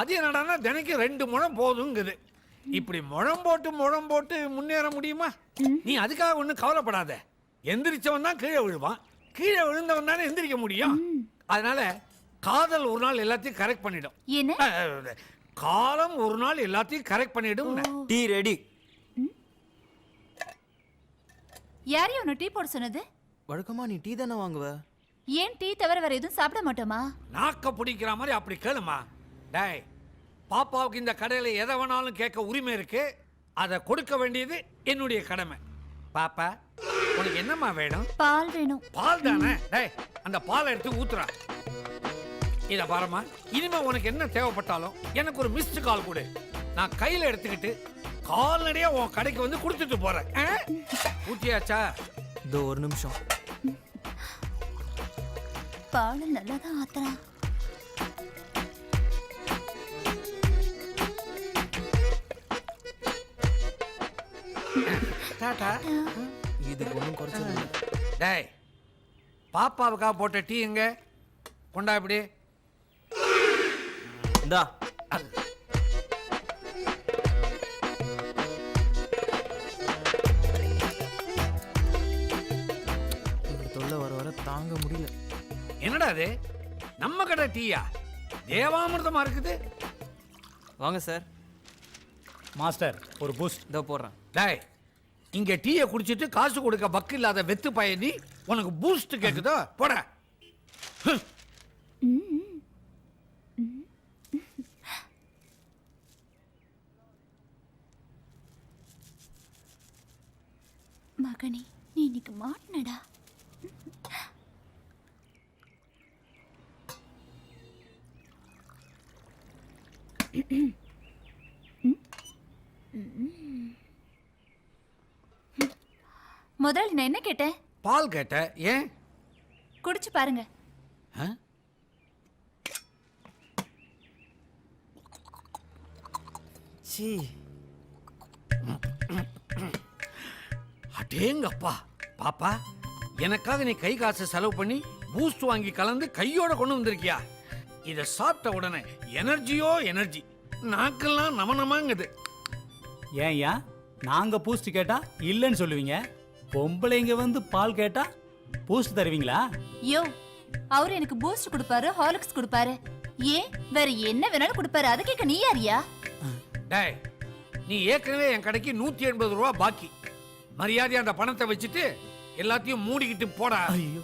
S1: அது என்னடான்னா தினைக்கும் 2 முழம் போதுங்குது. இப்படி முழம் போட்டு முன்னேற முடியுமா? நீ அதுக்காக ஒன்றும் கவலைப்படாத. எந்திரிச்சவன் தான் கீழே விழுவான், கீழே விழுந்தவன் தானே எந்திரிக்க முடியும். அதனால காதல் ஒரு நாள் எல்லாத்தையும் கரெக்ட் பண்ணிடும். காலம் ஒரு நாள் எல்லாத்தையும் கரெக்ட் பண்ணிடும்.
S6: Tea ready.
S4: யாரையும் உன்னை டீ போட சொன்னது?
S6: வழக்கமா நீ டீ தானே வாங்குவ.
S4: ஏன் டீ தவிர வேற எதுவும் சாப்பிட மாட்டோமா?
S1: நாக்க பிடிக்கிற மாதிரி அப்படி கேளுமா. டேய், பாப்பாவுக்கு இந்த கடையில் எதை வேணாலும் கேட்க உரிமை இருக்கு. அதை கொடுக்க வேண்டியது என்னுடைய கடமை. பாப்பா, உனக்கு என்னம்மா வேணும்?
S4: பால் வேணும்.
S1: பால் தானே? டேய், அந்த பாலை எடுத்து ஊத்துறா. இதை பாருமா, இனிமே உனக்கு என்ன தேவைப்பட்டாலும் எனக்கு ஒரு மிஸ்டு கால் கொடு. நான் கையில் எடுத்துக்கிட்டு கால்நடையா உன் கடைக்கு வந்து கொடுத்துட்டு போறேன். ஊத்தியாச்சா?
S6: இதோ ஒரு நிமிஷம்.
S4: பால் நல்லா தான் ஆத்துறான்.
S1: டாடா.
S6: இது ஒன்றும் குறைச்சது.
S1: டேய், பாப்பாவுக்காக போட்ட டீ எங்க? கொண்டா இப்படி.
S6: இந்தா. தொல்லை வர தாங்க முடியல.
S1: என்னடா அது? நம்ம கடை டீயா? தேவாமிர்தமா இருக்குது.
S6: வாங்க சார்.
S8: மாஸ்டர் ஒரு பூஸ்ட்
S6: இதோ போடுறேன்.
S1: டேய், இங்க டீயை குடிச்சிட்டு காசு கொடுக்க பக்கு இல்லாத வெத்து பயணி உனக்கு பூஸ்ட் கேக்குதோ? போட.
S4: மகனே, நீ இன்னைக்கு மாட்டினடா. முதல்ல நான் என்ன கேட்டேன்?
S1: பால் கேட்ட. ஏன்?
S4: குடிச்சு பாருங்க.
S6: சீ,
S1: அடேங்கப்பா. பாப்பா, எனக்காக நீ கை காசு செலவு பண்ணி பூஸ்ட் வாங்கி கலந்து கையோட கொண்டு வந்திருக்கியா? இதை சாப்பிட்ட உடனே எனர்ஜியோ எனர்ஜி, நாக்கெல்லாம் நமனமாங்குது.
S8: ஏன்யா நாங்க பூஸ்ட் கேட்டா இல்லைன்னு சொல்லுவீங்க, பொம்பளைங்க வந்து பால் கேட்டா பூஸ்ட் தருவீங்களா?
S4: யோ, அவரு எனக்கு பூஸ்ட் கொடுப்பாரு, ஹார்லிக்ஸ் கொடுப்பாரு, ஏன் வேற என்ன வேணாலும் கொடுப்பாரு. அதை கேட்க நீ யாரியா?
S1: டேய், நீ ஏற்கனவே என் கடைக்கு 180 ரூபா பாக்கி. மரியாதையா அந்த பணத்தை வச்சுட்டு எல்லாத்தையும் மூடிக்கிட்டு போடா.
S8: ஐயோ,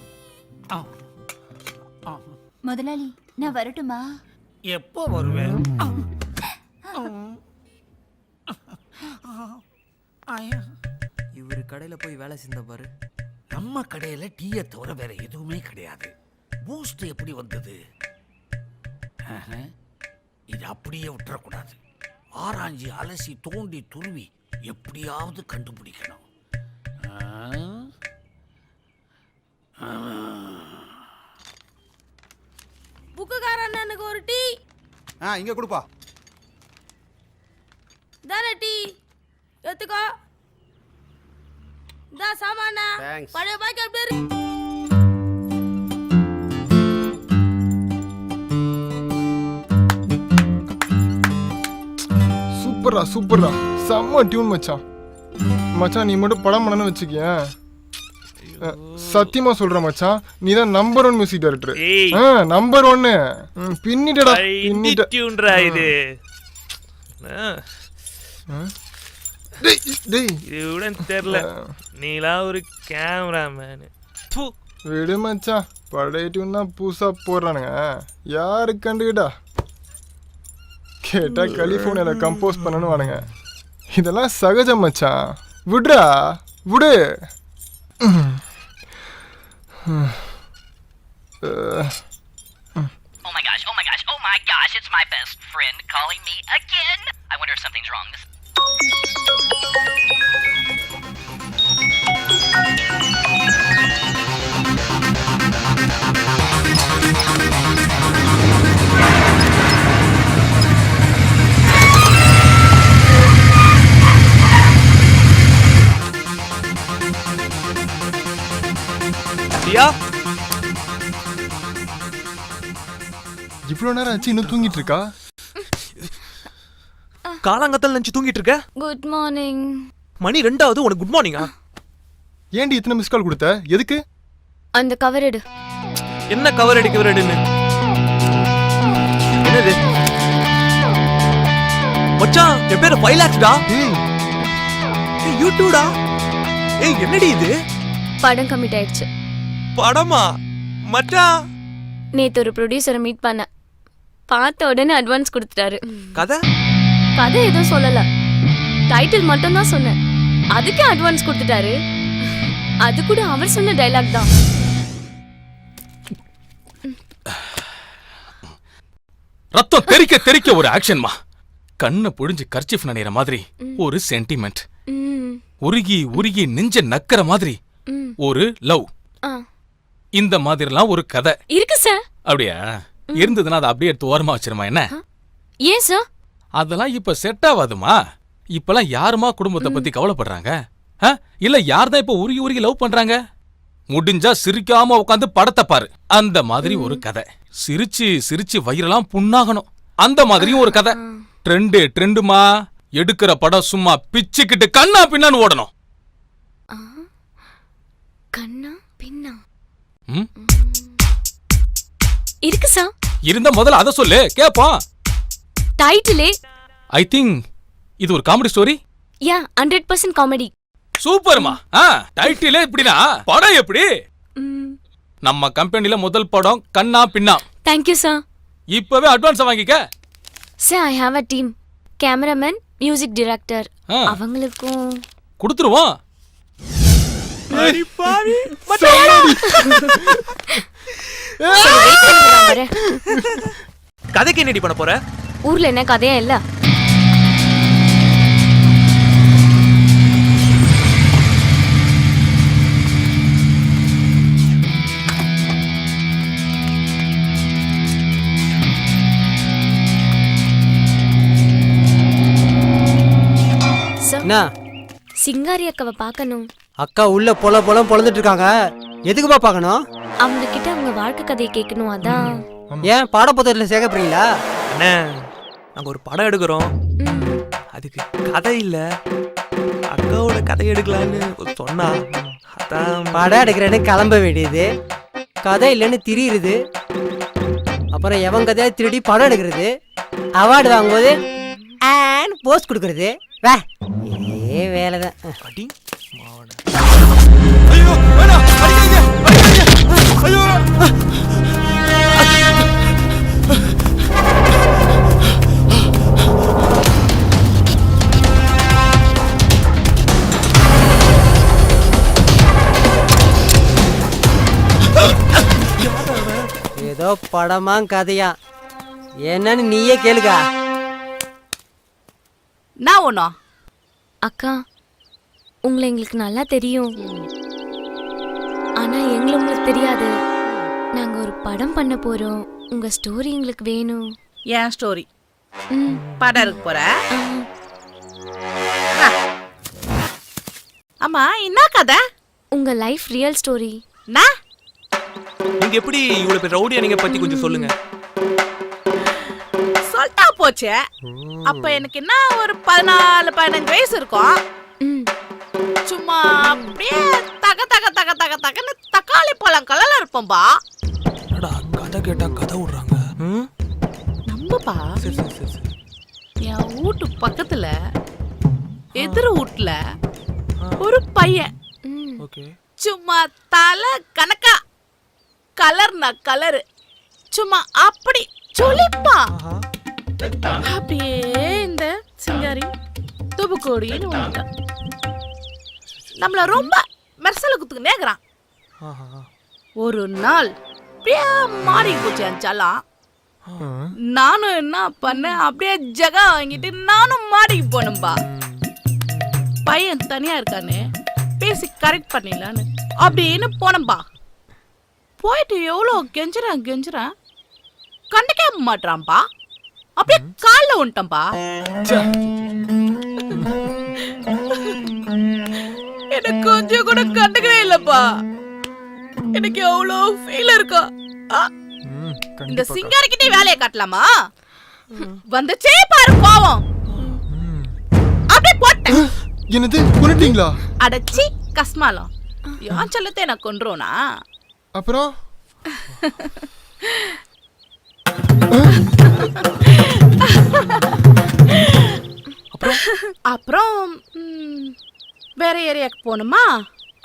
S4: முதலாளி நான் வரட்டுமா?
S1: எப்போ வருவேன்?
S6: இவரு கடையில போய் வேலை செஞ்ச பாரு.
S1: நம்ம கடையில டீயை தவிர வேற எதுவுமே கிடையாது. பூஸ்ட் எப்படி வந்தது? இது அப்படியே விட்டுறக்கூடாது. ஆராய்ச்சி அலசி தோண்டி துருவி எப்படியாவது கண்டுபிடிக்கணும்.
S11: புக்குக்கார அண்ணனுக்கு ஒரு டீ.
S10: இங்க கொடுப்பா.
S11: தானே டீ எடுத்துக்கோ. இதா சாமானா.
S7: Thanks.
S11: பழைய பாக்கி அப்படியே இருக்கு.
S12: சூப்பர்ரா செம்ம டியூன் மச்சான். மச்சான் நீ மட்டும் படம் பண்ணனு வச்சுக்கேன், சத்தியமா சொல்ற மச்சான், நீ தான் நம்பர் 1 மியூசிக் டைரக்டர். நம்பர் 1 பின்னிட்டடா. பின்னிட்ட
S13: டியூன்ரா இது.
S12: டேய்
S13: இது கூட தெரியல, நீலாம் ஒரு கேமராமேன்.
S12: விடு மச்சான், பழைய டியூன் தான் புதுசா போடுறானுங்க, யாரு கண்டுக்கிட்டா? கேட்டா கலிஃபோர்னியால கம்போஸ் பண்ணனு வானுங்க. இதெல்லாம் சகஜம் மச்சான். விடுறா விடு.
S14: Oh my gosh, it's my best friend calling me again. I wonder if something's wrong.
S13: தியா,
S12: இவ்வளோ நேரம் ஆச்சு இன்னும் தூங்கிட்டு இருக்கா?
S13: காலாங்கத்தல் நினைச்சு தூங்கிட்டு இருக்க?
S11: Good morning.
S13: மணி 2ஆவது, உனக்கு குட் மார்னிங்கா?
S12: ஏன்டி இத்தனை மிஸ் கால் கொடுத்த? எதுக்கு?
S11: அந்த கவர் எடு.
S13: என்ன கவர் எடுன்னு? என்னது? மச்சான், என் பேரு 5 lakhs டா. ஏய் யூடியூப்டா. ஏய் என்னடி இது?
S11: படம் கமிட் ஆயிடுச்சு.
S13: படமா? மச்சான்,
S11: நேத்து ஒரு ப்ரொடியூசரை மீட் பண்ண. பார்த்த உடனே அட்வான்ஸ் கொடுத்துட்டாரு.
S13: கதை
S11: எதுவும் சொல்லல, டைட்டில் மட்டும் தான் சொன்னேன். அதுக்கே அட்வான்ஸ் கொடுத்துட்டாரு. அது கூட அவர் சொன்ன டைலாக் தான்.
S15: ரத்தம் தெறிக்க தெறிக்க ஒரு ஆக்ஷன்மா. கண்ணை புடிஞ்சு கர்ச்சீஃப் நனைகிற மாதிரி ஒரு சென்டிமெண்ட். உருகி உருகி நெஞ்ச நக்கற மாதிரி ஒரு லவ். இந்த மாதிரிலாம் ஒரு கதை
S11: இருக்கு சார்.
S15: அப்படியா? இருந்ததுன்னா அதை அப்படியே எடுத்து ஓரமா வச்சிருமா. என்ன?
S11: ஏன் சார்?
S15: அதெல்லாம் இப்ப செட் ஆகாதுமா. இப்பெல்லாம் யாருமா குடும்பத்தை பத்தி கவலைப்படுறாங்க? இல்ல யார் தான் இப்ப உருகி உருகி லவ் பண்றாங்க? முடிஞ்சா சிரிக்காம உட்காந்து படத்தை பாரு. அந்த மாதிரி ஒரு கதை. சிரிச்சு சிரிச்சு வயிறெல்லாம் புண்ணாகணும். அந்த மாதிரியும் ஒரு கதை. ட்ரெண்டுமா. எடுக்கிற படம் சும்மா பிச்சுக்கிட்டு கண்ணா பின்னான்னு ஓடணும்.
S11: கண்ணா பின்னா இருக்கு சார்.
S15: இருந்த முதல்ல அத சொல்லு, கேப்போம்.
S11: டைட்டிலே
S15: ஐ திங்க் இது ஒரு காமெடி ஸ்டோரி.
S11: யா, 100% காமெடி.
S15: சூப்பர்மா. டைட்டிலே இப்படினா படம் எப்படி? நம்ம கம்பெனில முதல் படம் கண்ணா பின்னா.
S11: Thank you sir.
S15: இப்பவே அட்வான்ஸ் வாங்கிக்க.
S11: Sir, I have a team. Cameraman, music director, அவங்களுக்கும்
S15: கொடுத்துருவோம்.
S13: அடி பாவி. கதைக்கு என்னடி பண்ண போற?
S11: ஊர்ல என்ன கதையா இல்ல? சிங்காரி அக்காவை பார்க்கணும்.
S6: அக்கா உள்ள பொழந்துட்டு இருக்காங்க. எதுக்குப்பா பார்க்கணும்?
S11: அவங்க கிட்ட அவங்க வாழ்க்கை கதையை கேட்கணும். அதான்.
S6: ஏன் பாட புத்தகத்துல சேர்க்க போறீங்களா?
S13: அண்ணே, நாங்க ஒரு படம் எடுக்கிறோம். அதுக்கு கதை இல்ல, அக்காவோட கதை எடுக்கலான்னு சொன்னா. அதான்
S6: படம் எடுக்கிறேன்னு கிளம்ப வேண்டியது, கதை இல்லைன்னு திரியுது. அப்புறம் எவன் கதையா திருடி படம் எடுக்கிறது, அவார்டு வாங்கும்போது போஸ்ட் கொடுக்கறது. ஏ வேலைதான்.
S13: அடி மாவன. ஐயோ வேணாம், அடிக்காதீங்க. ஐயோ.
S6: ஏதோ படமா கதையா என்னன்னு நீயே கேளுக்கா.
S11: நான் ஒண்ணா அக்கா, உங்களை எங்களுக்கு நல்லா தெரியும். ஆனா எங்களை உங்களுக்கு தெரியாது. நாங்க ஒரு படம் பண்ண போறோம். உங்க ஸ்டோரி எங்களுக்கு வேணும்.
S16: ஏன் ஸ்டோரி? படம் எடுக்க போற? ஆமா, என்ன கதை?
S11: உங்க லைஃப் ரியல் ஸ்டோரி.
S13: நீங்க எப்படி இவ்வளவு பேர் ரவுடியா நீங்க பத்தி கொஞ்சம் சொல்லுங்க.
S16: சொல்லிட்டா போச்சு. அப்ப எனக்கு என்ன ஒரு 14-15 வயசு இருக்கும். சும்மா அப்படியே தக தக தக தக தகன்னு தக்காளி பழம் கலர்ல இருப்போம்பா.
S13: கதை கேட்டா கதை விடுறாங்க.
S16: நம்பப்பா. என் வீட்டு பக்கத்துல எதிர் வீட்டுல ஒரு பையன் சும்மா தலை கணக்கா கலர்னா கலரு சும்மா அப்படி சொல்லிப்பா. அப்படியே இந்த சிங்காரி துபுக்கோடின்னு வந்துட்டான். நம்மள ரொம்ப மெர்சல குத்துக்கு நேக்குறான். ஒரு நாள் அப்படியே மாறி போச்சு அஞ்சாலாம். நானும் என்ன பண்ணேன், அப்படியே ஜகா வாங்கிட்டு நானும் மாடிக்கு போனேன்பா. பையன் தனியா இருக்கானே, பேசி கரெக்ட் பண்ணிடலான்னு அப்படின்னு போனேன்பா. போயிட்டு எவ்வளோ கெஞ்சுறான் கண்டுக்க மாட்டான்பா. அப்படியே காலில் வந்துட்டேன்பா. எனக்கு கொஞ்சம் கூட கண்டுக்கவே இல்லப்பா. எனக்கு எவ்வளோ ஃபீல் இருக்கா. இந்த சிங்காரிக்கிட்டே வேலையை காட்டலாமா? வந்துச்சே பாரு கோவம். அப்படியே போட்டேன்.
S12: என்னது கொன்னுட்டீங்களா?
S16: அடச்சி கஸ்மாலம். யான் சொல்லத்தை நான் கொன்றோனா?
S12: அப்புறம்
S16: அப்புறம் வேற ஏரியாக்கு போணுமா?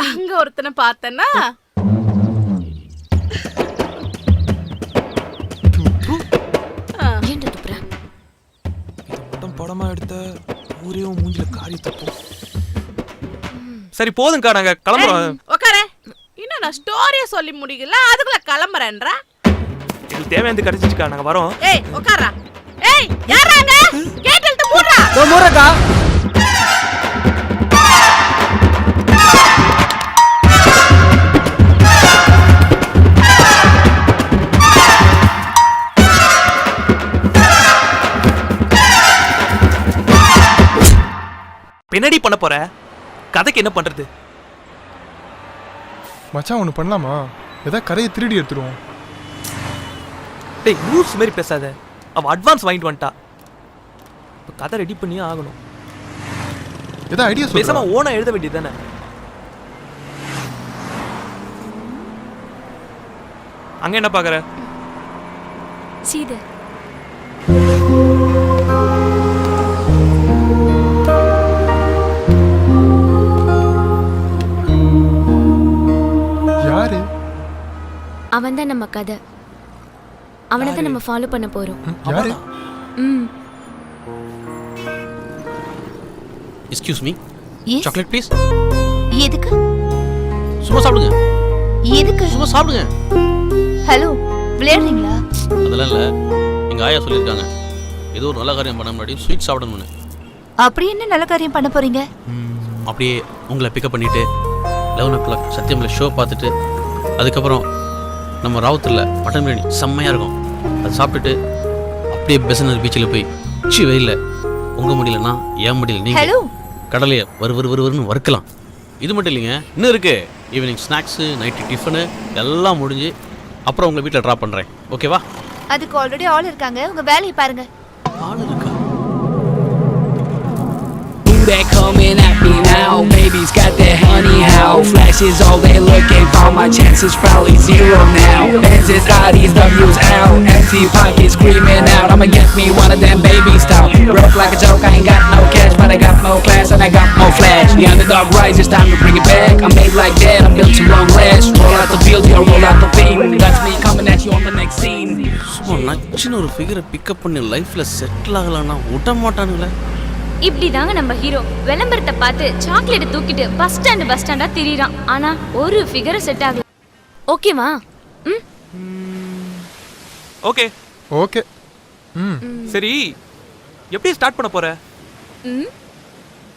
S16: அங்க ஒருத்தனை பார்த்தேன்னா
S13: படமா எடுத்த ஊரே மூஞ்சில காரி தப்போம். சரி போதும்க்கா, நாங்க கிளம்புறோம்.
S16: உட்கார. இன்னும் நான் ஸ்டோரியை சொல்லி முடிக்கல, அதுக்குள்ள கிளம்புறேன்ற.
S13: எனக்கு தேவையானது கிடைச்சிச்சுக்கா, நாங்க வரோம்.
S16: ஏய் உட்காரா. ஏய் யாராங்க? கேட் இழுத்து மூடுடா.
S6: மூடுறக்கா.
S13: என்னடி பண்ண போற? கதைக்கு என்ன பண்றது?
S12: மச்சான் ஒன்று பண்ணலாமா? ஏதாவது கதையை திருடி எடுத்துருவோம்.
S13: டேய் ரூல்ஸ் மாதிரி பேசாத. அவ அட்வான்ஸ் வாங்கிட்டு வந்துட்டா. இப்போ கதை ரெடி பண்ணியே ஆகணும்.
S12: ஏதாவது ஐடியா சொல்லுங்க.
S13: பேசாம ஓனா எழுத வேண்டியது தானே. அங்க என்ன பாக்குற?
S11: சீது.
S12: யாரு?
S11: அவன் தான் நம்ம கதை. அவனை தான் நம்ம ஃபாலோ பண்ண போறோம்.
S12: யாரு?
S15: Excuse me,
S4: Yes.
S15: Chocolate please.
S4: எதுக்கு?
S15: சும்மா சாப்பிடுங்க.
S4: எதுக்கு?
S15: சும்மா சாப்பிடுங்க.
S4: ஹலோ, விளையாடுறீங்களா?
S15: அதெல்லாம் இல்லை, எங்கள் ஆயா சொல்லியிருக்காங்க ஏதோ ஒரு நல்ல காரியம் பண்ண முன்னாடி ஸ்வீட் சாப்பிடணும்னு.
S4: அப்படி என்ன நல்ல காரியம் பண்ண போறீங்க?
S15: அப்படியே உங்களை பிக்கப் பண்ணிவிட்டு 11 o'clock சத்தியமில் ஷோ பார்த்துட்டு அதுக்கப்புறம் நம்ம ராவுத்தரில் மட்டன் பிரியாணி செம்மையாக இருக்கும், அதை சாப்பிட்டுட்டு அப்படியே பெசனர் பீச்சில் போய் வெயில்ல உங்கள் முடியலன்னா ஏன் முடியல நீங்கள் கடலையை வருன்னு வறுக்கலாம். இது மட்டும் இல்லைங்க, இன்னும் இருக்குது. ஈவினிங் ஸ்நாக்ஸு, நைட்டு டிஃபனு எல்லாம் முடிஞ்சு அப்புறம் உங்களை வீட்டில் ட்ராப் பண்ணுறேன். ஓகேவா?
S4: அதுக்கு ஆல்ரெடி ஆள் இருக்காங்க, உங்க வேலையை பாருங்க.
S15: ஆள் இருக்கா?
S17: They're coming at me now. Baby's got that honey how. Flash is all they looking for. My chances probably zero now. Benzes, Audis, W's out. Empty pockets screaming out. I'ma get me one of them baby style. Broke like a joke, I ain't got no cash, but I got no class and I got no flash. The underdog rise, it's time to bring it back. I'm made like that, I'm built to long last. Roll out the field, yo, roll out the thing. That's me coming at you on the next scene.
S15: சும்மா நச்சுன்னு ஒரு ஃபிகரை பிக்கப் பண்ணி லைஃப்பில் செட்டில் ஆகலான்னா விட மாட்டானுங்களே.
S11: இப்படி தாங்க நம்ம ஹீரோ விளம்பரத்தை பார்த்து சாக்லேட் தூக்கிட்டு பஸ் ஸ்டாண்டா திரிறான். ஆனா ஒரு ஃபிகர் செட் ஆகல. ஓகேவா?
S13: Okay
S12: okay.
S13: சரி, எப்படி ஸ்டார்ட் பண்ண போற?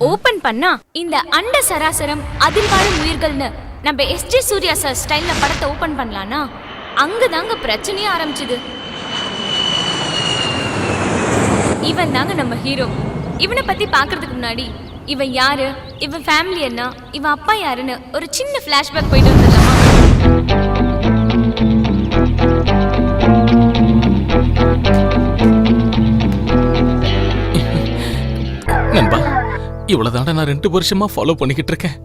S11: ஓபன் பண்ணா இந்த அண்ட சராசரம் அதில் வாழும் உயிர்கள்னு நம்ம எஸ்ஜே சூர்யா சார் ஸ்டைல்ல படத்தை ஓபன் பண்ணலாம்னா அங்கதாங்க பிரச்சனையே ஆரம்பிச்சுது. இவன் தாங்க நம்ம ஹீரோ. இவனை பத்தி பாக்குறதுக்கு முன்னாடி இவன் யாரு, இவன் ஃபேமிலி என்ன, இவன் அப்பா யாருன்னு ஒரு சின்ன ஃபிளாஷ்பேக் போயிட்டு வந்துடலாமா?
S15: நண்பா, இவ்வளவுதான்டா நான் 2 வருஷமா ஃபாலோ பண்ணிக்கிட்டு இருக்கேன்.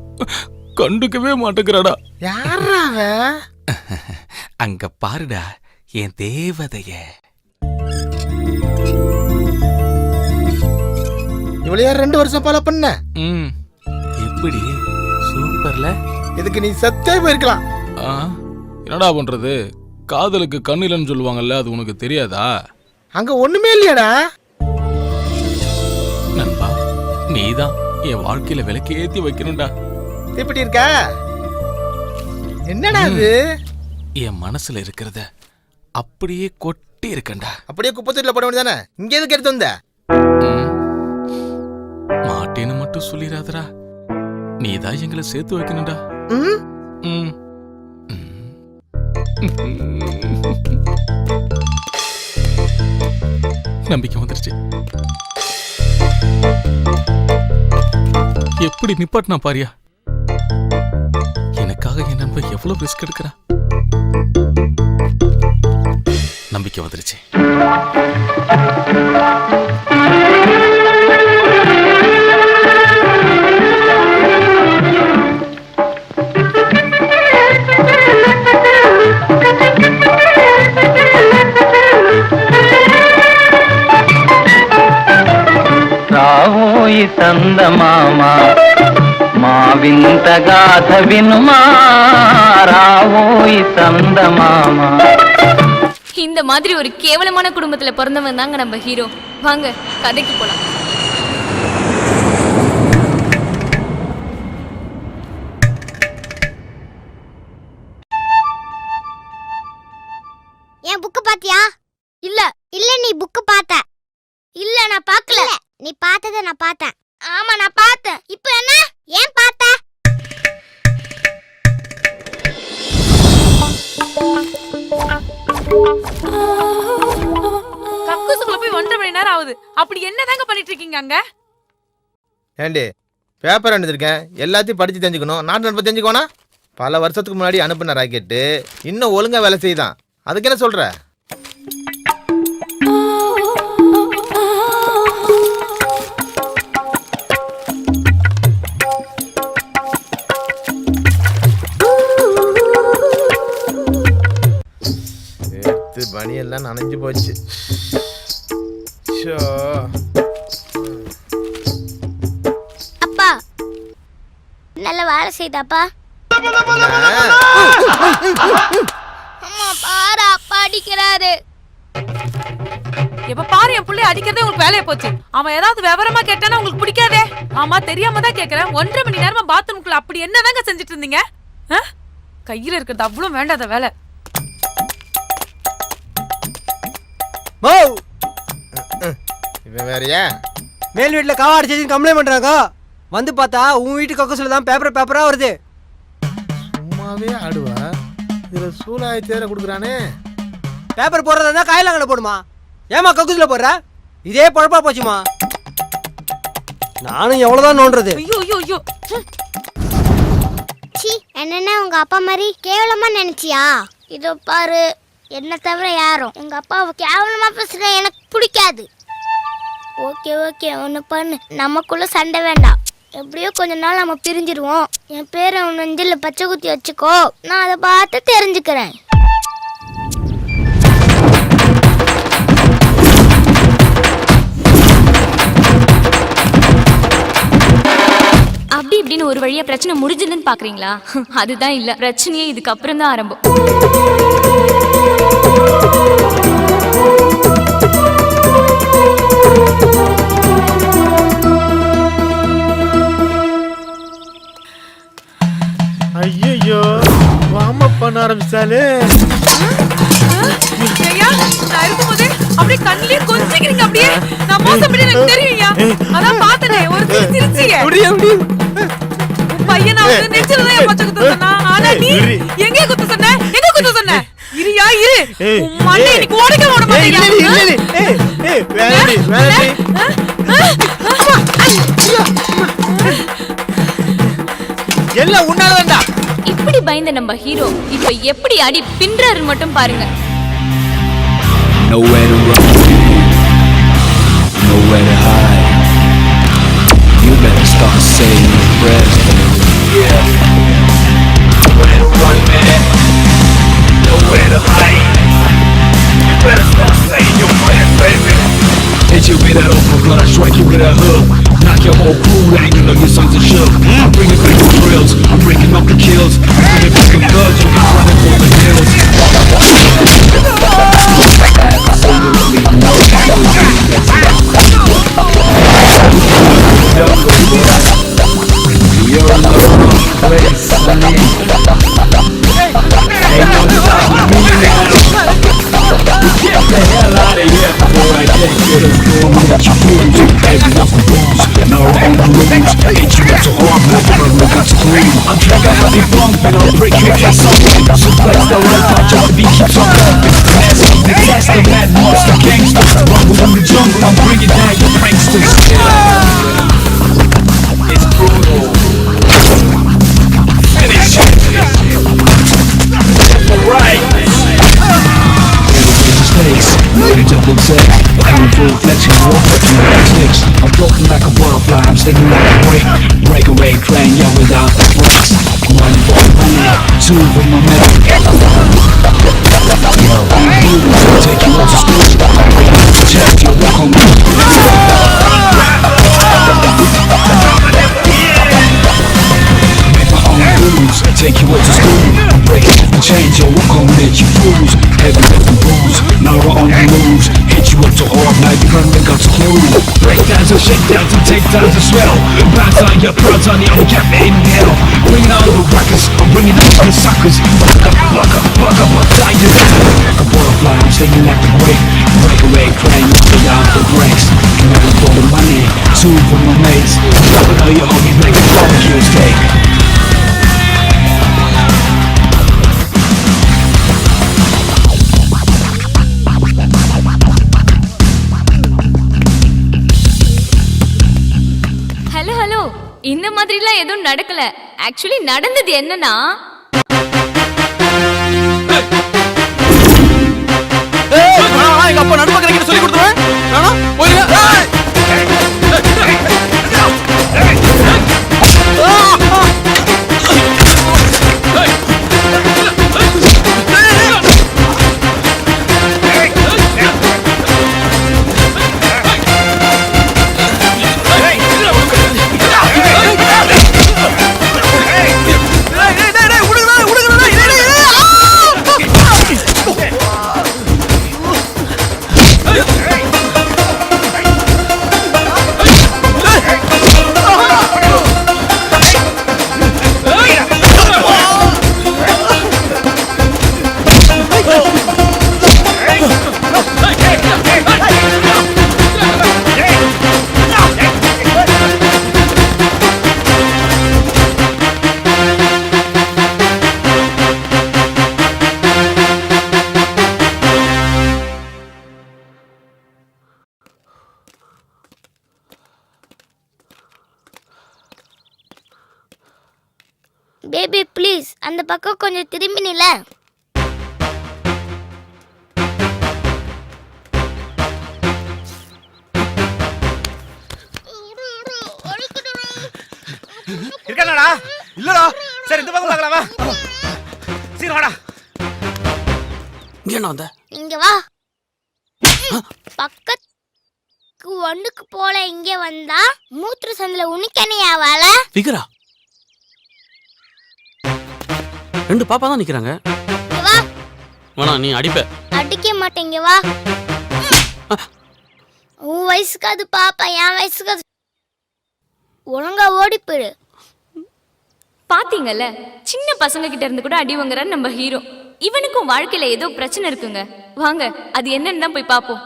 S15: கண்டுக்கவே மாட்டேங்கிறாடா.
S6: யாரா அவன்?
S15: அங்க பாருடா என் தேவதைய.
S6: இவளையா 2 வருஷம் ஃபாலோ பண்ண?
S15: எப்படி சூப்பர்ல.
S6: இதுக்கு நீ சத்தே போயிருக்கலாம்.
S15: என்னடா பண்றது, காதலுக்கு கண்ணிலன்னு சொல்லுவாங்கல்ல, அது உனக்கு தெரியாதா?
S6: அங்க ஒண்ணுமே இல்லையாடா.
S15: நண்பா, நீதான் என் வாழ்க்கையில விளக்கு ஏத்தி வைக்கணும்டா.
S7: தீப்பெட்டி இருக்கா? என்னடா அது?
S15: என் மனசுல இருக்கிறத அப்படியே கொட்டி இருக்கண்டா.
S7: அப்படியே குப்பத்தூர்ல போட வேண்டியதானே? இங்க எதுக்கு எடுத்து வந்த?
S15: மாட்டேன்னு மட்டும் சொல்லிடாதடா. நீதான் எங்களை சேர்த்து வைக்கணும்டா. நம்பிக்கை வந்துருச்சு. எப்படி நிப்பாட்டினா பாரியா? எனக்காக என் நண்பன் எவ்வளவு ரிஸ்க் எடுக்கிறான். நம்பிக்கை வந்துருச்சு.
S18: రావోయి సందమామ మా వింత గాథ వినుమా రావోయి సందమామ.
S11: இந்த மாதிரி ஒரு கேவலமான குடும்பத்துல பிறந்தவன் தாங்க நம்ம ஹீரோ. வாங்க கதைக்கு போலாம்.
S19: என் புக் பாத்தியா? இல்ல இல்ல நீ புக் பார்த்த. இல்ல நான் பார்க்கல. நீ பார்த்தத நான் பார்த்தேன். ஆமா நான் பார்த்தேன். இப்போ என்ன? ஏன் பார்த்த?
S16: கக்கூசுக்குள்ள போய் 1.5 மணி நேரம் ஆகுது. அப்படி என்னதாங்க பண்ணிட்டு இருக்கீங்க அங்க?
S7: ஏண்டி பேப்பர் அனுப்பிச்சிருக்கேன், எல்லாத்தையும் படிச்சு தெரிஞ்சுக்கணும். நாட்டு நடப்பு தெரிஞ்சுக்கோனா? பல வருஷத்துக்கு முன்னாடி அனுப்பின ராக்கெட்டு இன்னும் ஒழுங்கா வேலை செய்யுதான். அதுக்கு என்ன சொல்ற? பனியெல்லாம் நனைஞ்சு போச்சு.
S19: அப்பா நல்ல வேலை செய்தாப்பா. அம்மா பாரு அப்பா அடிக்கிறாரு.
S16: எப்ப பாரு என் புள்ளை அடிக்கிறதே உங்களுக்கு வேலையை போச்சு. அவன் ஏதாவது விவரமா கேட்டானா உங்களுக்கு பிடிக்காதே. ஆமா தெரியாம தான் கேக்குறேன். 1.5 மணி நேரமா பாத்ரூம்குள்ள அப்படி என்னதாங்க செஞ்சுட்டு இருந்தீங்க? கையில இருக்கிறது அவ்வளவு வேண்டாத வேலை.
S7: இவன் வேறையா?
S20: மேல் வீட்டுல காவா அடிச்சு கம்ப்ளைண்ட் பண்றாங்க. வந்து பார்த்தா உன் வீட்டு கக்கூசுல தான் பேப்பரா வருது.
S7: சும்மாவே ஆடுவா. இதுல சூலாய் தேர கொடுக்குறானே.
S20: பேப்பர் போடுறதா இருந்தா காயிலாங்கட போடுமா. ஏமா கக்கூசுல போடுற? இதே பொழப்பா போச்சுமா. நானும் எவ்வளவுதான் நோண்டுறது.
S16: ஐயோ ஐயோ ஐயோ.
S19: சி என்னன்னா உங்க அப்பா மாதிரி கேவலமா நினைச்சியா? இதோ பாரு என்ன தவிர யாரும் எங்க அப்பாவை கேவலமா பேசுற எனக்கு பிடிக்காது. ஓகே ஓகே ஒன்று பண்ணு, நமக்குள்ள சண்டை வேண்டாம். எப்படியோ கொஞ்ச நாள் நம்ம பிரிஞ்சிருவோம். என் பேரை உன் நெஞ்சில் பச்சை குத்தி வச்சுக்கோ, நான் அதை பார்த்து தெரிஞ்சுக்கிறேன்.
S11: அப்படி இப்படின்னு ஒரு வழியா பிரச்சனை முடிஞ்சதுன்னு பாக்குறீங்களா? அதுதான் இல்ல, பிரச்சனையே இதுக்கு அப்புறம் தான் ஆரம்பம்.
S7: ஐயோ வாம பண்ண ஆரம்பிச்சாலே.
S16: ஐயா நான் இருக்கும்போதே அப்படியே கண்ணிலே கொஞ்சிக்கிறீங்க. அப்படியே நான் மோசம் பண்ணி எனக்கு தெரியும்யா. அதான் பார்த்தனே ஒரு சிரிச்சியே. பையனா வந்து நெஞ்சில தான் பச்சை குத்த சொன்னா. ஆனா நீ எங்க குத்த சொன்ன? எங்க குத்த சொன்ன? இரியா இரு. மண்ணை இன்னைக்கு ஓடிக்க ஓட மாட்டேங்க.
S7: ஏய் வேணாடி வேணாடி. எல்லாம் உன்னாலதான்டா.
S11: இப்படி பயந்த நம்ம ஹீரோ இப்ப எப்படி அடி பின்றாரு மட்டும் பாருங்க.
S17: Nowhere to run, nowhere to hide. You better start saying your prayers, baby. Yeah. Nowhere to run, man. Nowhere to hide. You better start saying your prayers, baby. Hit you with an overcut, I strike you with a hook. Knock your whole crew down, you know your sons are shook. I'm bringing back the drills, I'm breaking up the kills. I'm bringing back the thugs, you'll be running for the hills. You're alone, room. I'm like a happy bump and I'll break your ass open. Suplex the right punch off the beat keeps on bumping. Master, the test, the mad monster gangster. Rumble in the jungle, I'm bringing down your pranksters. It's brutal. Finish it. Alright. Mistakes, made a double take. I'm full flexion, walk up to my sticks. I'm floating like a butterfly, I'm sticking like a break. Breakaway train, yeah, without the brakes. One for money, two for my medal. Take you out to school. Check your walk on me. Make my own rules. Take you out to school. Break off the chains, yo, walk on me, you fools. Heavy lifting bulls, now we're on the moves. Hit you up to hard, now you run the guts clue. Breakdowns and shakedowns and takedowns as well. Bounce on your prods on the old cap in hell. Bring it on the rockers, I'm bringing out the suckers. Buck up, die to that. Like a butterfly, I'm singing like the break. Breakaway train, without the brakes. One for the money, two for my mates. Dropping all your homies, make a barbecue steak.
S11: இந்த மாதிரிலாம் எதுவும் நடக்கல. ஆக்சுவலி நடந்தது என்னன்னா
S13: எங்க அப்பா நடுப்பக்கரைக்கு சொல்லி கொடுத்துருவேன். போயிருங்க.
S19: பேபி ப்ளீஸ் அந்த பக்கம் கொஞ்சம் திரும்பி நில.
S13: இருக்கானடா? இல்லடா. சரி இந்த பக்கம் பார்க்கலாம் வா. சீக்கிரம் வாடா.
S9: இங்க வந்த.
S19: இங்க வா. பக்கத்து ஒண்ணுக்கு போல இங்க வந்தா மூத்திர சந்தில உனிக்கனையா வாள?
S9: விகரா. ரெண்டு பாப்பா தான் நிக்கிறாங்க.
S19: வா.
S9: வேணா நீ அடிப்ப.
S19: அடிக்க மாட்டேங்க வா. உன் வயசுக்கு அது பாப்பா, என் வயசுக்கு அது ஒழுங்கா ஓடி போயிடு.
S11: பாத்தீங்கல்ல, சின்ன பசங்க கிட்ட இருந்து கூட அடி வாங்குறாரு நம்ம ஹீரோ. இவனுக்கும் வாழ்க்கையில ஏதோ பிரச்சனை இருக்குங்க. வாங்க அது என்னன்னு தான் போய் பாப்போம்.